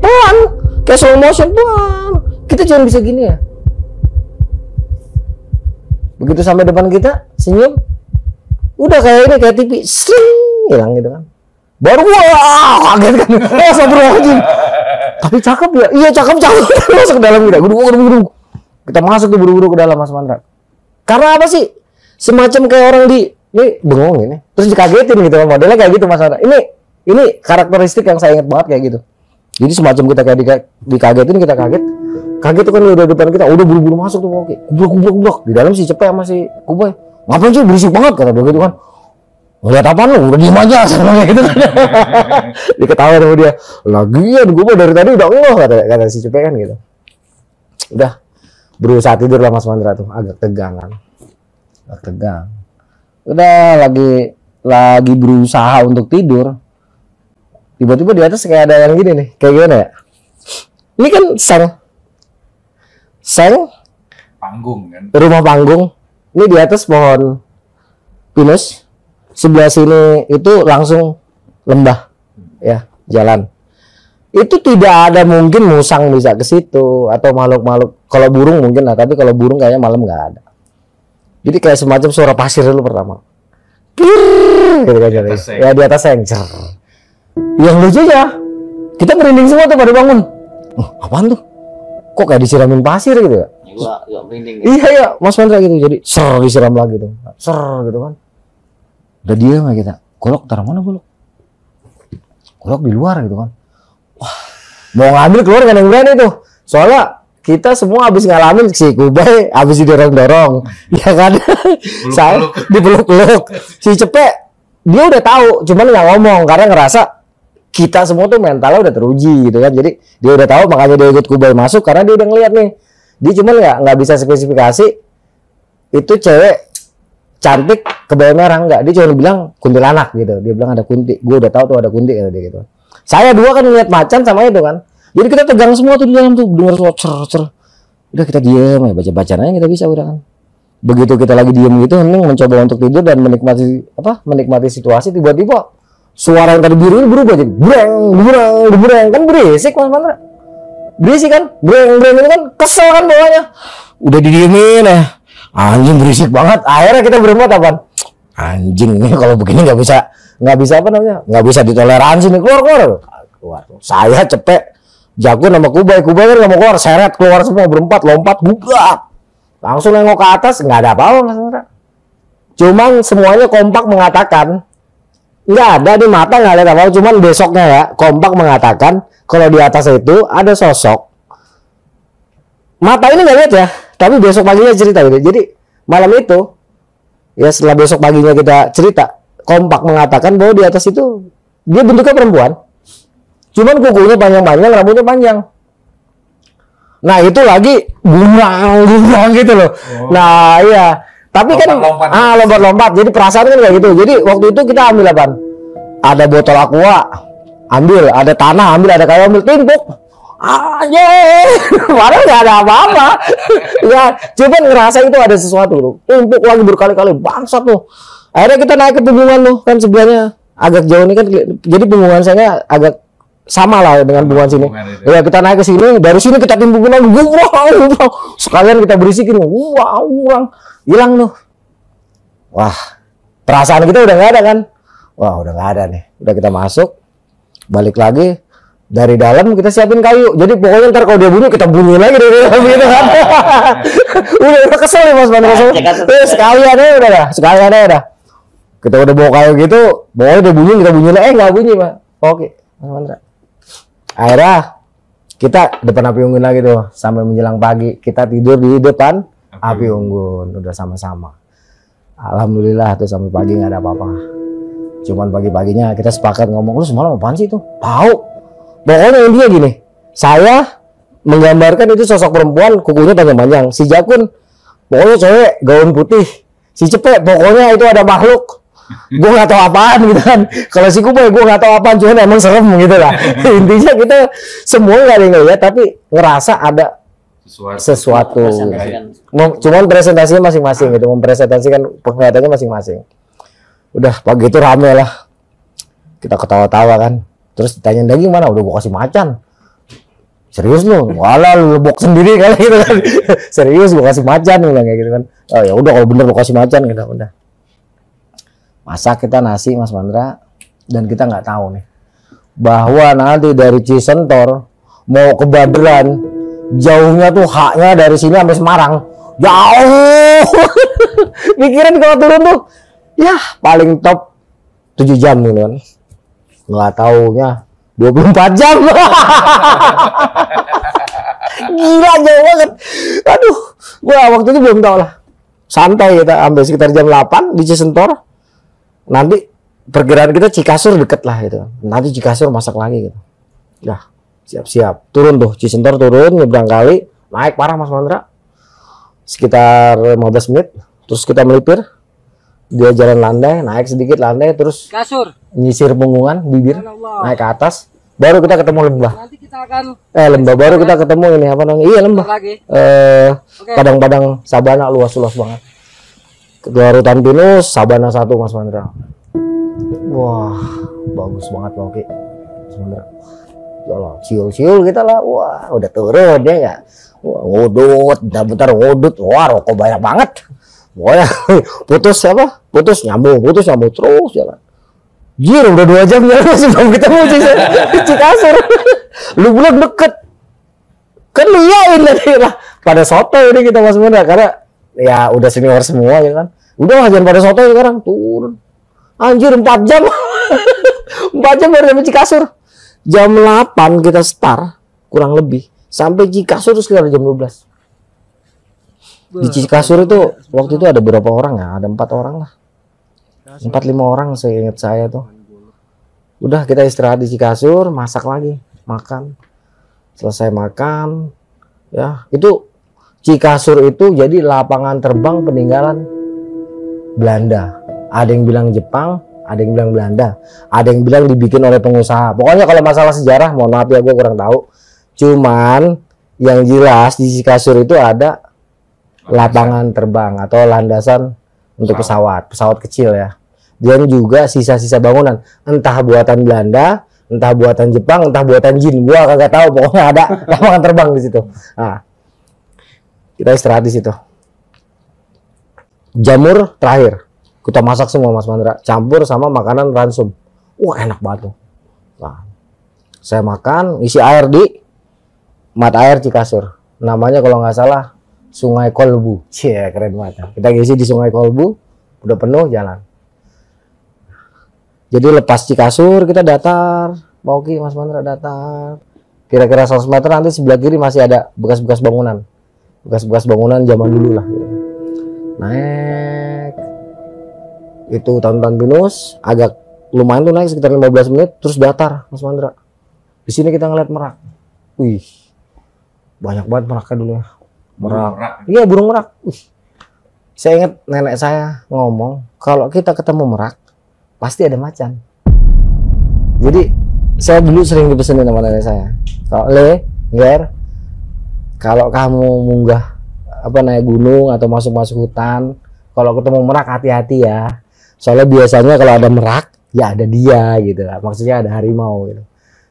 pelan, kayak slow motion pelan. Kita cuma bisa gini ya. Begitu sampai depan kita, senyum, udah kayak ini, kayak TV, sling, hilang gitu kan. Baru wah, kaget kan, astagfirullahaladzim. Tapi cakep ya, iya cakep. Masuk ke dalam kita, gudung. Kita masuk tuh buru-buru ke dalam Mas Mandra. Karena apa sih? Semacam kayak orang ini bengong ini, terus dikagetin gitu, modelnya kayak gitu Mas Mandra. Ini karakteristik yang saya ingat banget kayak gitu. Jadi semacam kita kayak dikagetin, kita kaget tuh kan udah depan kita, udah buru-buru masuk tuh, oke, kublok. Di dalam si Cepet sama si Kubai, ngapain sih berisik banget kata dia gitu kan. Ngeliat apaan lu, udah diem aja sama kayak gitu kan. Diketawain sama dia, lagian gue dari tadi udah kata si Cepet kan gitu. Udah berusaha tidur lah Mas Mandra tuh, agak tegang kan. Agak tegang. Udah lagi berusaha untuk tidur. Tiba-tiba di atas kayak ada yang gini nih. Kayak gimana ya? Ini kan seng Panggung kan. rumah panggung. Ini di atas pohon pinus. Sebelah sini itu langsung lembah. Ya, jalan. Itu tidak ada mungkin musang bisa ke situ atau makhluk-makhluk. Kalau burung mungkin lah, tapi kalau burung kayaknya malam nggak ada. Jadi kayak semacam suara pasir dulu pertama. Kirrrr, gitu kan, ya di atas seng. Yang lucunya, kita merinding semua tuh pada bangun. Apaan tuh? Kok kayak disiramin pasir gitu ya? Iya, merinding. Iya, Mas Mandra gitu. Jadi disiram lagi tuh. Gitu kan. Udah diam aja kita. Golok taruh mana golok? Golok di luar gitu kan. Wah, mau ngambil keluar kan yang berani tuh. Soalnya kita semua habis ngalamin si Kubai habis didorong-dorong. Ya kan? Saya dipeluk-peluk. Si Cepek dia udah tahu, cuman nggak ngomong karena ngerasa kita semua tuh mentalnya udah teruji gitu kan. Jadi dia udah tahu, makanya dia ikut Kubai masuk karena dia udah ngeliat nih. Dia cuman nggak bisa spesifikasi itu cewek cantik kebaya merah, enggak. Dia cuma bilang kuntilanak gitu. Dia bilang ada kunti. Gue udah tahu tuh ada kunti kata dia gitu. Saya dua kan ngeliat macan sama itu kan. Jadi kita tegang semua tuh di dalam tuh, dengar suara cer. Udah kita diem ya, baca-bacaan aja kita bisa udah kan. Begitu kita lagi diem gitu, Hening mencoba untuk tidur dan menikmati situasi, tiba-tiba suara yang tadi biru ini berubah jadi breng kan berisik Mas Mandra. Berisik kan? Breng ini kan kesel kan bawahnya. Udah didiemin ya. Anjing berisik banget. Akhirnya kita berempat apaan? Anjing nih kalau begini nggak bisa apa namanya? Nggak bisa ditoleransi nih, keluar. Saya Cepek, Jago sama Kubai kan nggak mau keluar, seret keluar semua berempat, lompat, buka. Langsung nengok ke atas, nggak ada apa-apa Mas Mandra. Cuman semuanya kompak mengatakan, nggak ada di mata nggak ada apa-apa. Cuman besoknya ya kompak mengatakan kalau di atas itu ada sosok. Mata ini nggak lihat ya, tapi besok paginya cerita gitu. Jadi malam itu, ya setelah besok paginya kita cerita, kompak mengatakan bahwa di atas itu dia bentuknya perempuan. Cuman kukunya panjang-panjang, rambutnya panjang. Nah itu lagi gurang gitu loh. Nah iya, tapi lompat-lompat. Jadi perasaan kan kayak gitu. Jadi waktu itu kita ambil apa? Ada botol aqua, ambil. Ada tanah, ambil. Ada kayu, ambil. Timpuk. Padahal nggak ada apa-apa. Ya, cuman ngerasa itu ada sesuatu tuh. Timpuk lagi berkali-kali, bangsat tuh. Akhirnya kita naik ke punggungan tuh, kan sebelahnya agak jauh nih kan. Jadi punggungan saya agak sama lah dengan punggungan sini. Ya kita naik ke sini, dari sini kita timpukin lagi, sekalian kita berisikin, hilang tuh. Wah, perasaan kita udah nggak ada kan? Wah, udah nggak ada nih. Udah kita masuk, balik lagi dari dalam kita siapin kayu. Jadi pokoknya ntar kalau dia bunyi kita bunyiin lagi dari dalam gitu kan. udah kesel nih Mas Mandra. Sekalian aja udah. Kita udah bawa kayu gitu, pokoknya dia bunyi kita bunyiin. Nggak bunyi Pak. Oke, Mas Mandra. Akhirnya kita depan api unggun lagi tuh sampai menjelang pagi. Kita tidur di depan api unggun udah sama-sama. Alhamdulillah tuh sampai pagi nggak ada apa-apa. Cuman pagi-paginya kita sepakat ngomong, lu semalam apaan sih tuh? Tahu. Pokoknya intinya gini, saya menggambarkan itu sosok perempuan kukunya panjang-panjang. Si Jakun pokoknya cewek gaun putih. Si Cepek pokoknya itu ada makhluk. Gue nggak tahu apaan gitu kan. Kalau si Kubai gue nggak tahu apaan, cuman emang serem gitu lah. Intinya kita semua nggak ada yang ngeliat, tapi ngerasa ada sesuatu. Cuman presentasinya masing-masing gitu, mempresentasikan penglihatannya masing-masing. Udah pagi itu rame lah. Kita ketawa-tawa kan. Terus ditanyain daging mana? Udah gue kasih macan. Serius lu? Walah lu lebok sendiri kali gitu kan. Serius gue kasih macan bilang kayak gitu kan. Oh ya udah kalau bener lu kasih macan gitu udah. Masak kita nasi Mas Mandra, dan kita nggak tahu nih bahwa nanti dari Cisentor mau ke Baderan jauhnya tuh haknya dari sini sampai Semarang jauh. Pikiran kalau turun tuh ya paling top 7 jam nih kan, nggak taunya 24 jam. Gila jauh banget. Aduh, gua waktu itu belum tahu lah, santai kita sampai sekitar jam 8 di Cisentor. Nanti perkiraan kita Cikasur deket lah gitu. Nanti Cikasur masak lagi gitu. Dah siap-siap turun tuh Cisentor, turun nyebrang kali, naik parah Mas Mandra. sekitar 15 menit. Terus kita melipir, dia jalan landai, naik sedikit landai, terus Kasur. nyisir punggungan, bibir, Subhanallah. naik ke atas, baru kita ketemu lembah. Nanti kita akan Lembah baru kita ketemu ini apa namanya? Iya lembah. lagi. Oke. Padang-padang sabana luas-luas banget. Keluar hutan pinus, sabana 1 Mas Mandra. Wah, bagus banget Oke. Mas Mandra. Yalah, ciul-ciul kita lah. Wah, udah turun ya ya. Wah, ngudut, bentar-bentar ngudut. Wah, rokok banyak banget. Pokoknya putus apa? Putus nyambung terus jalan. Jir, udah 2 jam jalan sebelum ketemu Cikasur. Lu bilang deket. Kan lu yain tadi lah. Pada soto ini kita Mas Mandra karena ya udah senior semua ya kan. Udah lah jangan pada soto sekarang turun. Anjir 4 jam. 4 jam baru sampai Cikasur. Jam 8 kita start kurang lebih sampai Cikasur itu sekitar jam 12. Di Cikasur itu waktu itu ada berapa orang ya? Ada 4 orang lah. 4-5 orang seingat saya tuh. Udah kita istirahat di Cikasur, masak lagi, makan. Selesai makan, ya itu Cikasur itu jadi lapangan terbang peninggalan Belanda. Ada yang bilang Jepang, ada yang bilang Belanda, ada yang bilang dibikin oleh pengusaha. Pokoknya kalau masalah sejarah, mohon maaf ya gue kurang tahu. Cuman yang jelas di Cikasur itu ada lapangan terbang atau landasan untuk pesawat kecil ya. Dan juga sisa-sisa bangunan, entah buatan Belanda, entah buatan Jepang, entah buatan Jin. Gua kagak tahu, pokoknya ada lapangan terbang di situ. Nah, kita istirahat di situ. Jamur terakhir kita masak semua Mas Mandra, campur sama makanan ransum. Wah enak banget tuh. Nah, saya makan, isi air di mata air Cikasur. Namanya kalau nggak salah Sungai Kolbu. Cie, keren banget. Kita ngisi di Sungai Kolbu, udah penuh jalan. Jadi lepas Cikasur kita datar, Oke Mas Mandra datar. Kira-kira 100 meter nanti sebelah kiri masih ada bekas-bekas bangunan. Bekas-bekas bangunan zaman dulu lah. Naik. Itu hutan pinus, agak lumayan tuh naik sekitar 15 menit terus datar Mas Mandra. Di sini kita ngeliat merak. Wih. Banyak banget meraknya dulu ya. Merak. Iya, burung merak. Saya ingat nenek saya ngomong, kalau kita ketemu merak pasti ada macan. Jadi saya dulu sering dipesenin sama nenek saya. Kalau Ger, kalau kamu munggah naik gunung atau masuk hutan, kalau ketemu merak hati-hati ya. Soalnya biasanya kalau ada merak, ya ada dia gitu. Maksudnya ada harimau gitu.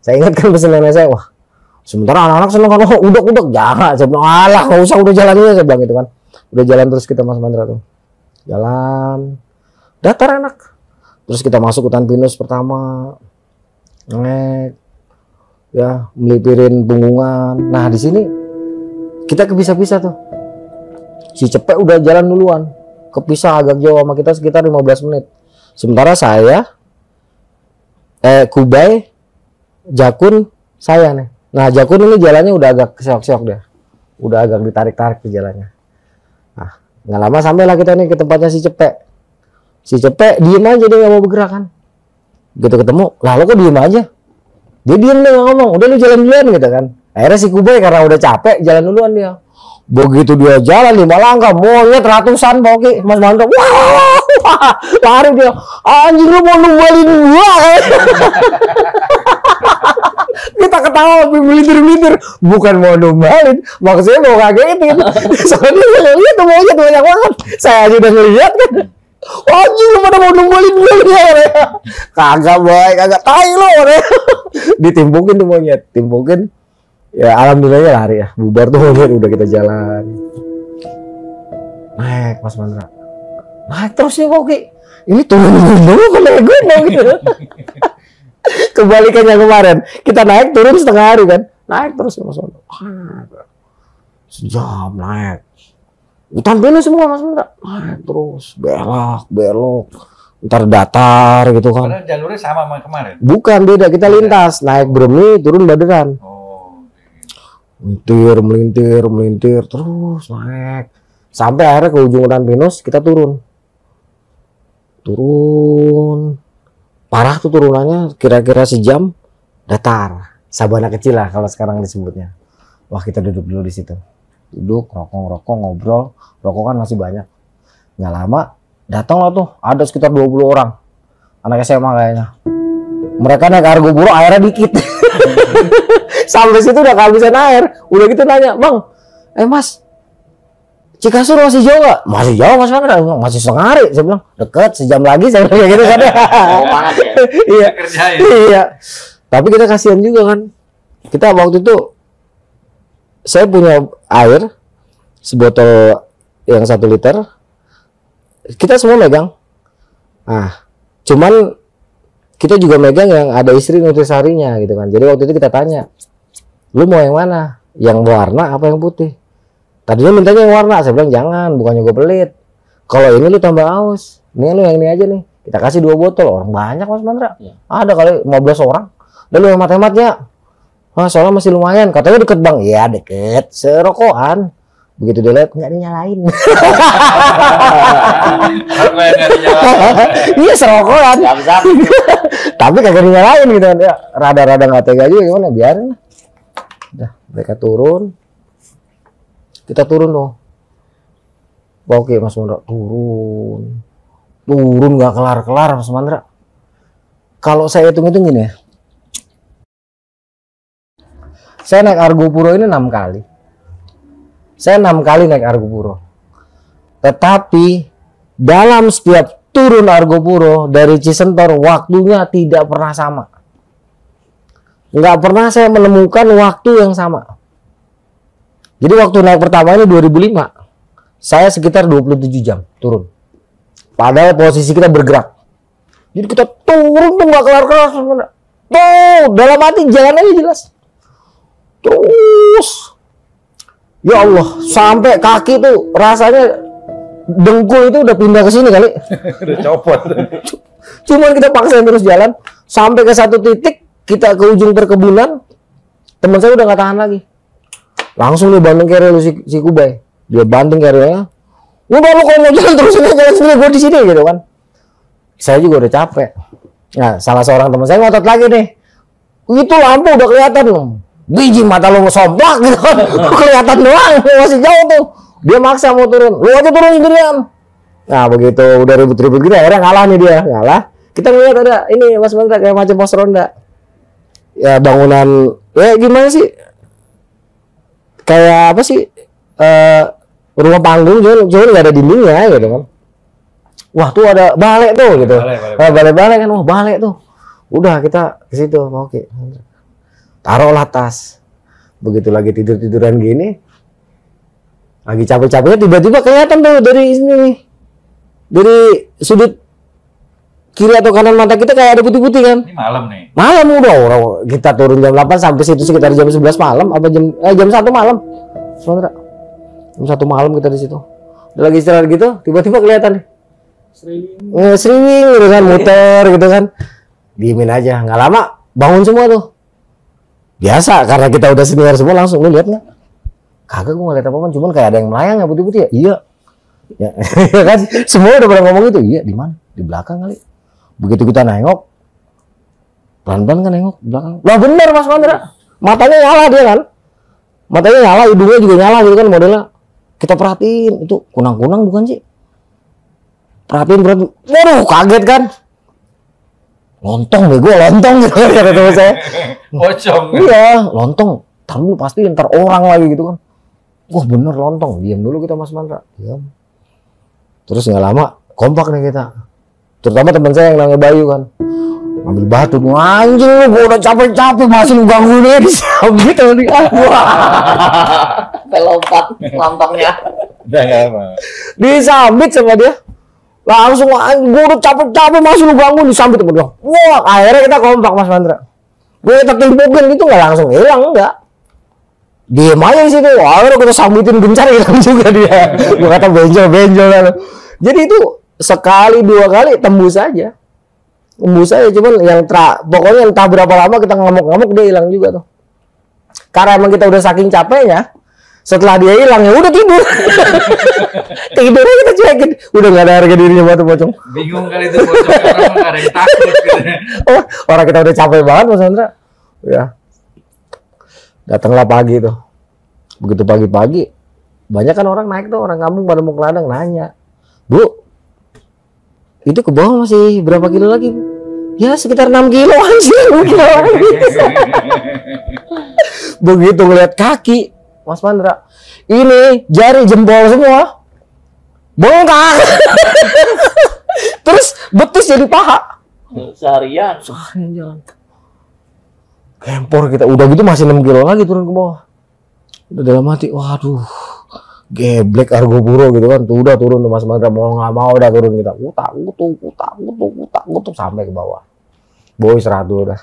Saya ingat kan pesan nenek saya, wah, sementara anak-anak seneng kan, uduk-uduk, jangan. Saya bilang, alah, nggak usah, udah jalan aja, saya bilang gitu kan. Udah jalan terus kita Mas Mandra tuh. Jalan, datar enak. Terus kita masuk hutan pinus pertama, naik, ya melipirin punggungan. Nah di sini kita kepisah-pisah tuh. Si Cepek udah jalan duluan, kepisah agak jauh sama kita sekitar 15 menit. Sementara saya, Kubai, Jakun, saya nih. Nah Jakun ini jalannya udah agak keseok-seok deh, udah agak ditarik-tarik ke jalannya. Nah nggak lama sampailah kita nih ke tempatnya si Cepek. Si Cepek diem aja, dia nggak mau bergerak kan. Gitu ketemu, lalu kok diem aja. Dia diem, dia nggak ngomong, udah lu jalan duluan gitu kan. Akhirnya si Kubai karena udah capek jalan duluan dia. Begitu dia jalan 5 langkah, monyet ratusan Poki, Mas Mandra, wah, lari dia. Anjing lu mau numbalin gua. Kita ketawa melintir-melintir, bukan mau numbalin, maksudnya mau kagetin. Soalnya saya lihat tuh monyet banyak banget. Saya aja udah ngeliat kan. Anjing lu pada mau numbalin gue ya. Kagak boy, kagak tai lo. Ditimpukin tuh monyet, timpukin. Ya alhamdulillahnya lari ya, bubar tuh monyet, udah kita jalan. Naik Mas Mandra. Naik terus ya Koki. Ini turun dulu ke naik gunung gitu. Kebalikannya kemarin, kita naik turun setengah hari kan. Naik terus ya Mas Mandra. Sejam naik. Hutan pinus semua Mas Mandra. Naik terus, belok. Ntar datar gitu kan. Padahal jalurnya sama sama kemarin. Bukan, beda, kita lintas, naik Bremi, turun Baderan. Melintir terus naik. Sampai akhirnya ke ujung hutan pinus, kita turun. Parah tuh turunannya, kira-kira sejam datar. Sabana kecil lah kalau sekarang disebutnya. Wah, kita duduk dulu di situ. duduk rokok ngobrol, rokok kan masih banyak. Nggak lama datanglah tuh ada sekitar 20 orang anak SMA kayaknya. Mereka naik Argo Puro, airnya dikit. Sampai situ udah kehabisan air. Udah gitu nanya, Bang, Mas, Cikasur masih jauh nggak? Masih jauh Mas Bang, masih setengah hari. Saya bilang deket, sejam lagi. Saya bilang kayak gitu kan. Mau banget ya. Iya, iya. Tapi kita kasihan juga kan. Kita waktu itu saya punya air sebotol yang 1 liter. Kita semua megang. Nah, cuman kita juga megang yang ada istri nutrisarinya gitu kan. Jadi waktu itu kita tanya, lu mau yang mana? Yang warna apa yang putih? Tadinya mintanya yang warna. Saya bilang jangan, bukannya gue pelit. Kalau ini lu tambah aus. Ini lu yang ini aja nih. Kita kasih 2 botol. Orang banyak Mas Mandra. Ya. Ada kali 15 orang. Dan lu yang hemat-hematnya. Wah, soalnya masih lumayan. Katanya deket Bang. Iya deket. Serokokan. Begitu dia lihat nggak dinyalain. Iya serokokan. Tapi kagak dinyalain gitu kan. Ya, rada-rada nggak tega juga gimana, biarin. Udah, mereka turun. Kita turun tuh. Oke Mas Mandra, turun nggak kelar-kelar Mas Mandra. Kalau saya hitung-hitung gini ya. Saya naik Argo Puro ini 6 kali. Saya 6 kali naik Argo Puro. Tetapi dalam setiap turun Argo Puro dari Cisentor waktunya tidak pernah sama. Nggak pernah saya menemukan waktu yang sama. Jadi waktu naik pertama ini 2005, saya sekitar 27 jam turun. Padahal posisi kita bergerak. Jadi kita turun tuh nggak kelar-kelar. Tuh dalam hati jalannya jelas. Terus ya Allah, sampai kaki tuh rasanya dengkul itu udah pindah ke sini kali. Udah copot. Cuman kita paksain terus jalan sampai ke satu titik, kita ke ujung perkebunan. Teman saya udah nggak tahan lagi. Langsung dia banting carrier lu si Kubai. Dia banting carriernya. Udah lu kalau mau jalan terusin aja jalan sendiri, gue di sini gitu kan. Saya juga udah capek. Nah, salah seorang teman saya ngotot lagi nih. Itu lampu udah kelihatan loh. Biji mata lu somplak gitu kan. Kelihatan doang, masih jauh tuh. Dia maksa mau turun. Lu aja turun sendirian. Nah, begitu udah ribut-ribut gitu akhirnya ngalah nih dia. Ngalah. Kita ngeliat ada ini Mas Mandra kayak macam pos ronda. Ya bangunan ya gimana sih? Kayak apa sih? Rumah panggung cuman nggak ada dindingnya gitu kan. Wah, tuh ada balai tuh gitu. Balai kan, wah balai tuh. Udah kita ke situ, oke. Taruhlah tas. Begitu lagi tidur-tiduran gini, lagi capek-capeknya tiba-tiba kelihatan tuh dari sini nih. Dari sudut kiri atau kanan mata kita kayak ada putih-putih kan. Ini malam nih. Malam udah, kita turun jam 8 sampai situ sekitar jam 11 malam apa jam 1 malam. Sebentar. Jam 1 malam kita di situ. Udah lagi istirahat gitu, tiba-tiba kelihatan nih. Sering gitu kan, muter gitu kan. Diemin aja, nggak lama bangun semua tuh. Biasa karena kita udah senior semua langsung lu lihat nggak? Kagak, gue ngeliat apa-apa, cuman kayak ada yang melayang ya putih-putih ya. Iya. Ya kan semua udah pada ngomong itu. Iya, di mana? Di belakang kali. Begitu kita nengok, pelan-pelan kan nengok belakang. Lah bener Mas Mandra. Matanya nyala dia kan. Matanya nyala, hidungnya juga nyala gitu kan modelnya. Kita perhatiin, itu kunang-kunang bukan sih? Perhatiin. Waduh, kaget kan. Lontong bego, lontong gitu kan kata teman saya. Pocong. Iya, lontong. Ntar dulu pasti ntar orang lagi gitu kan. Wah bener lontong. Diam dulu kita Mas Mandra. Diam. Terus nggak lama kompak nih kita. Terutama teman saya yang namanya Bayu kan. Ambil batu, anjing lu, gua udah capek-capek masih lu ganggu dia disambit sama dia. Sampai lompat lontongnya. Udah nggak apa. Disambit sama dia. Langsung gua udah capek-capek masih lu ganggu disambit sama dia. Wah, akhirnya kita kompak Mas Mandra. Gue tertimpukin itu nggak langsung hilang, enggak. Diem aja di situ. Akhirnya kita sambitin gencar hilang juga dia. Gua kata benjol kan. Jadi itu sekali 2 kali tembus aja. Tembus aja, cuman yang pokoknya entah berapa lama kita ngamuk-ngamuk dia hilang juga tuh. Karena emang kita udah saking capeknya, setelah dia hilang ya udah tidur. Tidurnya kita cuekin, udah nggak ada harga dirinya buat pocong. Bingung kali itu pocong, orang nggak ada yang takut gitu. Oh, orang kita udah capek banget Mas Andra. Ya. Datanglah pagi tuh. Begitu pagi-pagi, banyak kan orang naik tuh, orang kampung pada mau ke ladang nanya, Bu, itu ke bawah masih berapa kilo lagi? Ya sekitar 6 kilo anjir, 6 kilo lagi. Begitu ngeliat kaki, Mas Pandra, ini jari jempol semua, bengkak. Terus betis jadi paha. Seharian. Seharian jalan. Kempor kita, udah gitu masih 6 kilo lagi turun ke bawah. Udah dalam hati, waduh, geblek Argo Puro gitu kan. Tuh udah turun tuh Mas Mandra, mau nggak mau udah turun kita. Utak sampai ke bawah. Boy istirahat dulu dah.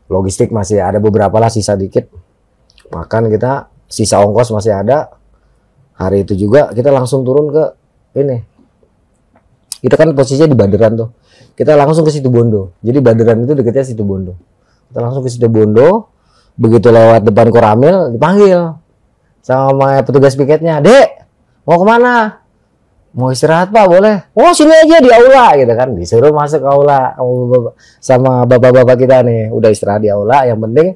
Logistik masih ada beberapa lah, sisa dikit. Makan kita, sisa ongkos masih ada. Hari itu juga kita langsung turun ke ini. Kita kan posisinya di Banderan tuh. Kita langsung ke Situbondo. Jadi Banderan itu dekatnya Situbondo. Kita langsung ke Situbondo. Begitu lewat depan Koramil dipanggil sama petugas piketnya, Dek, mau kemana? Mau istirahat Pak, boleh? Oh sini aja di aula gitu kan. Disuruh masuk ke aula sama bapak-bapak kita nih. Udah istirahat di aula, yang penting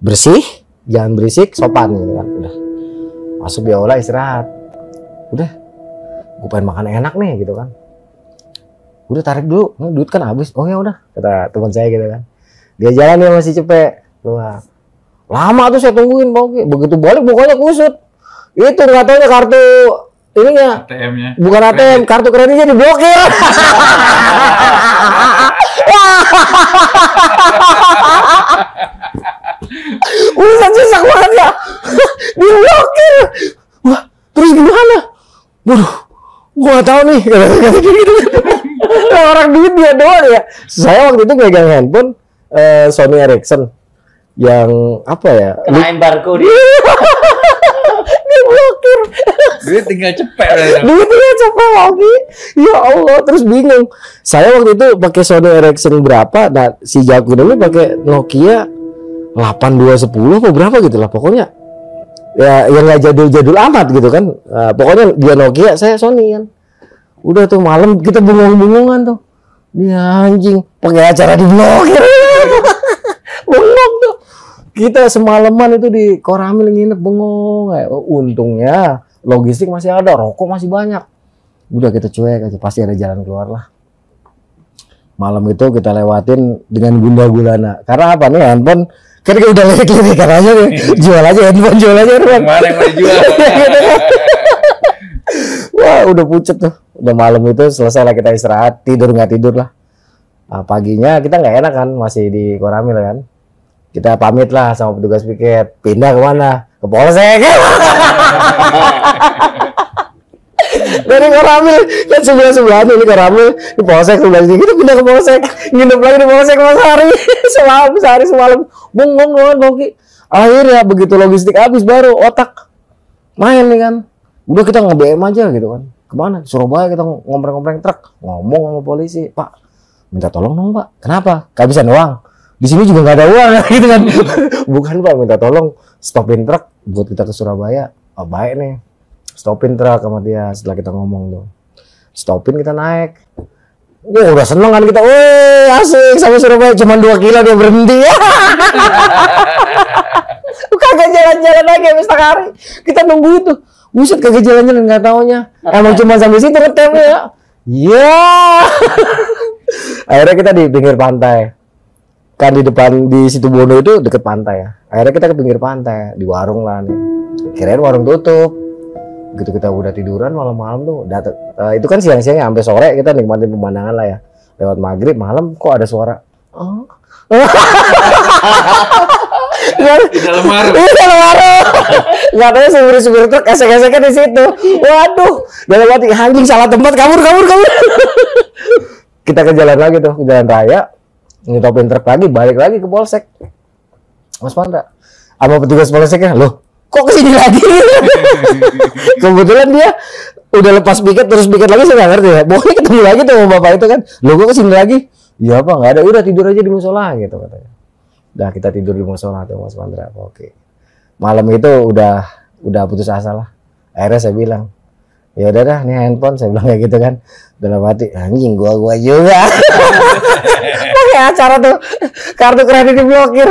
bersih, jangan berisik, sopan gitu kan. Udah masuk di aula istirahat. Udah, gue pengen makan enak nih gitu kan. Udah tarik dulu, duit kan habis. Oh ya udah, kata teman saya gitu kan. Dia jalan dia masih cepet keluar. Lama tuh saya tungguin Bang. Begitu balik pokoknya kusut. Itu nggak taunya kartu ininya. ATM-nya. Bukan ATM, kartu kreditnya diblokir. Susah banget ya. Diblokir. Wah, terus gimana? Waduh, gua nggak tahu nih. Gitu. Orang duit dia doang ya. Saya waktu itu megang handphone Sony Ericsson yang apa ya? Kena embargo dia. Diblokir. Duit tinggal cepet. Duitnya cepet lagi. Ya Allah, terus bingung. Saya waktu itu pakai Sony Ericsson berapa? Nah, si Jakun ini pakai Nokia 8210 apa berapa gitu lah pokoknya. Ya yang nggak jadul-jadul amat gitu kan. Pokoknya dia Nokia, saya Sony kan. Udah tuh malam kita bengong-bengongan tuh. Dia anjing pakai acara diblokir. Bengong tuh. Kita semalaman itu di Koramil nginep bengong. Untungnya logistik masih ada, rokok masih banyak. Udah kita cuek aja, pasti ada jalan keluar lah. Malam itu kita lewatin dengan gundah gulana. Karena apa nih handphone? Kan kita udah lirik-lirikan aja nih. Jual aja handphone. Mana yang mau dijual? Wah udah pucet tuh. Udah malam itu selesai lah kita istirahat. Tidur nggak tidur lah. Nah, paginya kita nggak enak kan, masih di Koramil kan. Kita pamit lah sama petugas piket. Pindah kemana? Ke Polsek. Dari Koramil kan sebelah ini Koramil, di Polsek sebelah sini. Kita pindah ke Polsek, nginep lagi di Polsek Mas Hari. Sehari semalam bengong banget Boki. Akhirnya begitu logistik habis baru otak main nih kan. Udah kita nge-BM aja gitu kan. Kemana? Surabaya kita ngompreng-ngompreng truk. Ngomong sama polisi, Pak, minta tolong dong Pak. Kenapa? Kehabisan uang. Di sini juga nggak ada uang gitu kan. Bukan Pak, minta tolong stopin truk buat kita ke Surabaya. Oh, baik nih. Stopin truk sama dia setelah kita ngomong tuh. Stopin kita naik. Wah, udah seneng kan kita. Wih, asik sampai Surabaya cuma 2 kilo dia berhenti. Kagak jalan-jalan lagi habis setengah hari. Kita nunggu itu. Buset kagak jalan-jalan nggak taunya. Emang cuma sampai situ ngetemnya ya. Iya. Akhirnya kita di pinggir pantai. Kan di depan di Situbondo itu deket pantai ya. Akhirnya kita ke pinggir pantai di warung lah nih. Kirain warung tutup. Begitu kita udah tiduran malam-malam tuh itu kan siang-siangnya sampai sore kita nikmatin pemandangan lah ya. Lewat maghrib malam kok ada suara. Oh. Di dalam warung. Di dalam warung. Nggak tahu supir truk esek-eseknya di situ. Waduh, dalam hati anjing salah tempat, kabur. Kita ke jalan lagi tuh, ke jalan raya. Nyetopin truk lagi, balik lagi ke Polsek. Mas Pandra, sama petugas Polseknya, loh, kok kesini lagi? Kebetulan dia udah lepas piket, terus piket lagi saya nggak ngerti ya. Pokoknya ketemu lagi tuh sama bapak itu kan, loh kok kesini lagi? Iya Pak, nggak ada, udah tidur aja di musola gitu katanya. Udah kita tidur di musola tuh Mas Pandra. Oke. Malam itu udah putus asa lah. Akhirnya saya bilang, ya udah dah, nih handphone, saya bilang kayak gitu kan. Dalam hati, anjing gua juga. Pakai acara tuh, kartu kredit diblokir.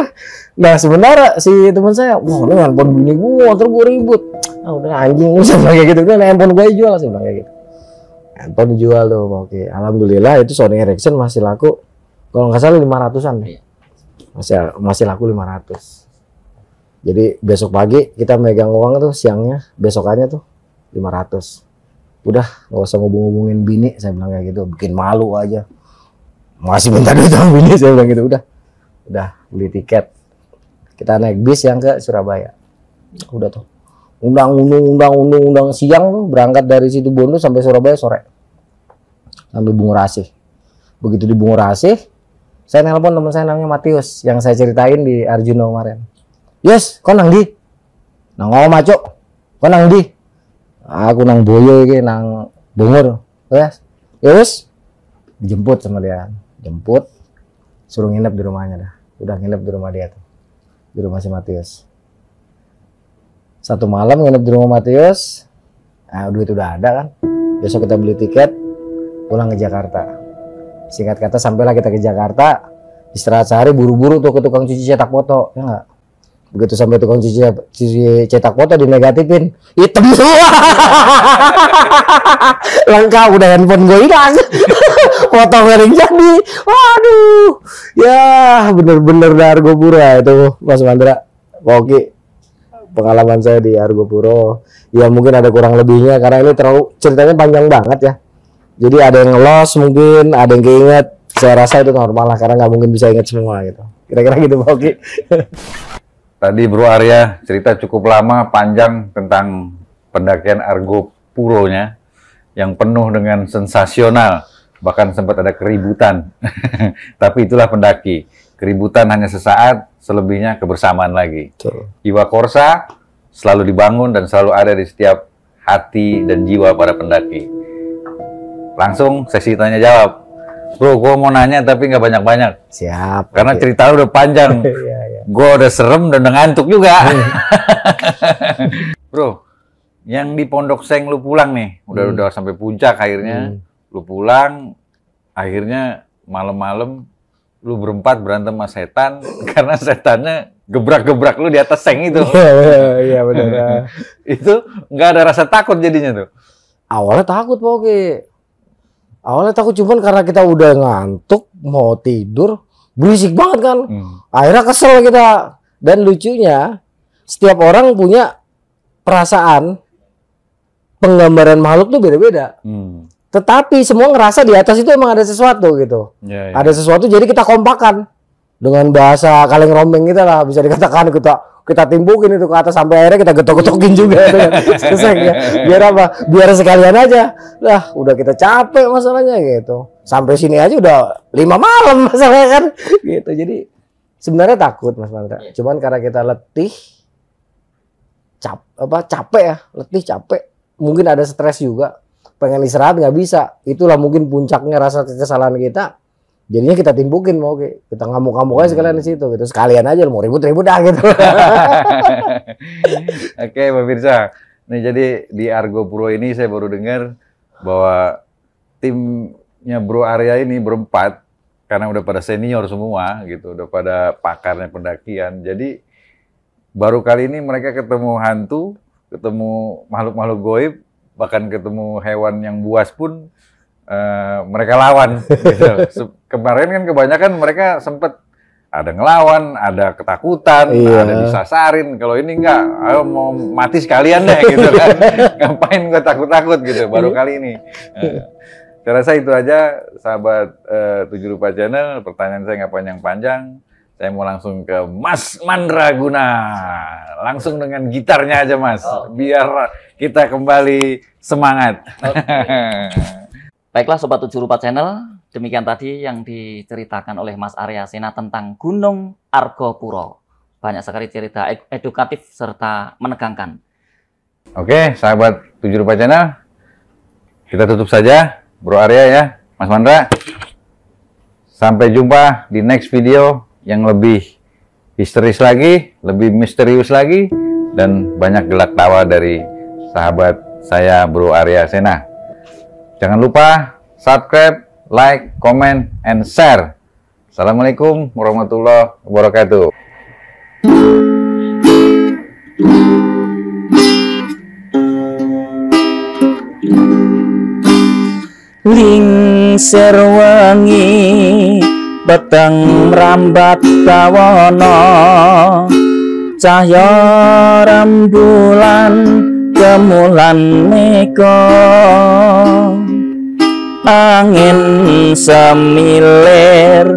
Nah sebenarnya si teman saya, wah ini handphone bini gua, terus gua ribut. Ah udah anjing, saya bilang kayak gitu. Udah handphone gue jual, saya bilang kayak gitu. Handphone dijual tuh, oke. Alhamdulillah itu Sony Ericsson masih laku. Kalau nggak salah 500-an. Iya. Masih laku 500. Jadi besok pagi kita megang uang tuh siangnya, besokannya tuh 500. Udah nggak usah ngubung-ngubungin bini, saya bilang kayak gitu. Bikin malu aja. Masih minta duit sama bini, saya bilang gitu. Udah beli tiket. Kita naik bis yang ke Surabaya. Udah tuh. Undang siang tuh berangkat dari situ Bondo sampai Surabaya sore. Sampai Bungurasih. Begitu di Bungurasih, saya nelpon teman saya namanya Matius yang saya ceritain di Arjuna kemarin. Yes, kau nang di? Nang ngomong cok. Kau nang di? Aku nang Boyo iki nang Bungur. Yes. Yes. Dijemput sama dia. Jemput. Suruh nginep di rumahnya dah. Udah nginep di rumah dia tuh. Di rumah si Matius. Satu malam nginep di rumah Matius. Nah, duit udah ada kan. Besok kita beli tiket pulang ke Jakarta. Singkat kata sampailah kita ke Jakarta. Istirahat sehari buru-buru tuh ke tukang cuci cetak foto, ya enggak? Begitu sampai tukang cuci cetak foto dinegatifin, hitam semua. Lengkap udah handphone gue hilang. Foto garing jadi. Waduh. Ya, bener-bener dari Argopuro itu Mas Mandra. Oke. Pengalaman saya di Argopuro. Ya mungkin ada kurang lebihnya karena ini terlalu ceritanya panjang banget ya. Jadi ada yang ngelos mungkin, ada yang keinget. Saya rasa itu normal lah karena nggak mungkin bisa ingat semua gitu. Kira-kira gitu Pak Oki. Tadi Bro Arya cerita cukup lama, panjang tentang pendakian Argopuronya yang penuh dengan sensasional, bahkan sempat ada keributan. Tapi itulah pendaki. Keributan hanya sesaat, selebihnya kebersamaan lagi. Betul. Jiwa Korsa selalu dibangun dan selalu ada di setiap hati dan jiwa para pendaki. Langsung sesi tanya jawab. Bro, gue mau nanya tapi nggak banyak-banyak. Siap. Karena oke. cerita lu udah panjang. Iya, iya. Gue udah serem dan udah ngantuk juga. Bro, yang di Pondok Seng lu pulang nih, udah sampai puncak akhirnya. Lu pulang, akhirnya malam-malam lu berempat berantem sama setan karena setannya gebrak-gebrak lu di atas seng itu. Iya benar. Itu nggak ada rasa takut jadinya tuh. Awalnya takut Pak Oki. Awalnya takut cuman karena kita udah ngantuk mau tidur, berisik banget kan. Akhirnya kesel kita. Dan lucunya setiap orang punya perasaan penggambaran makhluk tuh beda-beda. Tetapi semua ngerasa di atas itu emang ada sesuatu gitu. Ya, ya. Ada sesuatu jadi kita kompakan. Dengan bahasa kaleng rombeng kita lah bisa dikatakan kita timbukin itu ke atas sampai akhirnya kita getok-getokin juga itu kan. Selesai ya. Biar apa? Biar sekalian aja. Lah, udah kita capek masalahnya gitu. Sampai sini aja udah 5 malam masalahnya kan. Gitu. Jadi sebenarnya takut Mas Mantra. Cuman karena kita letih capek ya, letih capek. Mungkin ada stres juga. Pengen istirahat nggak bisa. Itulah mungkin puncaknya rasa kesalahan kita. Jadinya kita timbukin mau kita ngamuk-ngamuk aja sekalian di situ gitu. Sekalian aja mau ribut-ribut dah gitu. Oke, pemirsa. Nih jadi di Argopuro ini saya baru dengar bahwa timnya Bro Arya ini berempat karena udah pada senior semua gitu, udah pada pakarnya pendakian. Jadi baru kali ini mereka ketemu hantu, ketemu makhluk-makhluk goib, bahkan ketemu hewan yang buas pun mereka lawan. Gitu. Kemarin kan kebanyakan mereka sempat ada ngelawan, ada ketakutan, ada disasarin. Kalau ini enggak, ayo mau mati sekalian deh gitu kan. Ngapain gue takut-takut gitu, baru kali ini. Saya rasa itu aja, sahabat 7 Rupa Channel. Pertanyaan saya nggak panjang-panjang. Saya mau langsung ke Mas Mandraguna. Langsung dengan gitarnya aja Mas, biar kita kembali semangat. Baiklah Sobat 7 Rupa Channel, demikian tadi yang diceritakan oleh Mas Arya Sena tentang Gunung Argopuro. Banyak sekali cerita edukatif serta menegangkan. Oke, sahabat 7 Rupa Channel, kita tutup saja, Bro Arya ya, Mas Mandra. Sampai jumpa di next video yang lebih histeris lagi, lebih misterius lagi, dan banyak gelak tawa dari sahabat saya Bro Arya Sena. Jangan lupa subscribe, like, comment, and share. Assalamualaikum warahmatullahi wabarakatuh. Nglingsir wengi peteng rambat bawana cahya rembulan kemulan mega angin semilir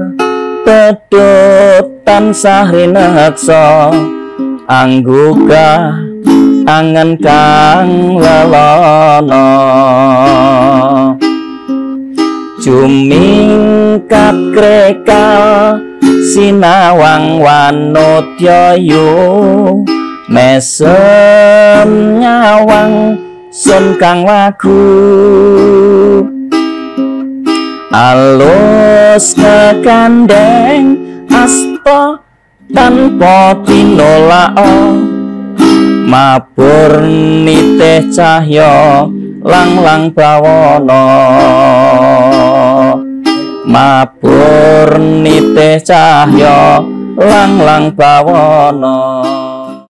pedhot tansah rineksa angguga angen kang lelana jumingkat krekal sinawang wanodyayu mesem nyawang sun kang wagu alus kekandeng asta tanpa tinolak mabur nitih cahya lang-lang bawana mabur nitih cahya lang-lang bawana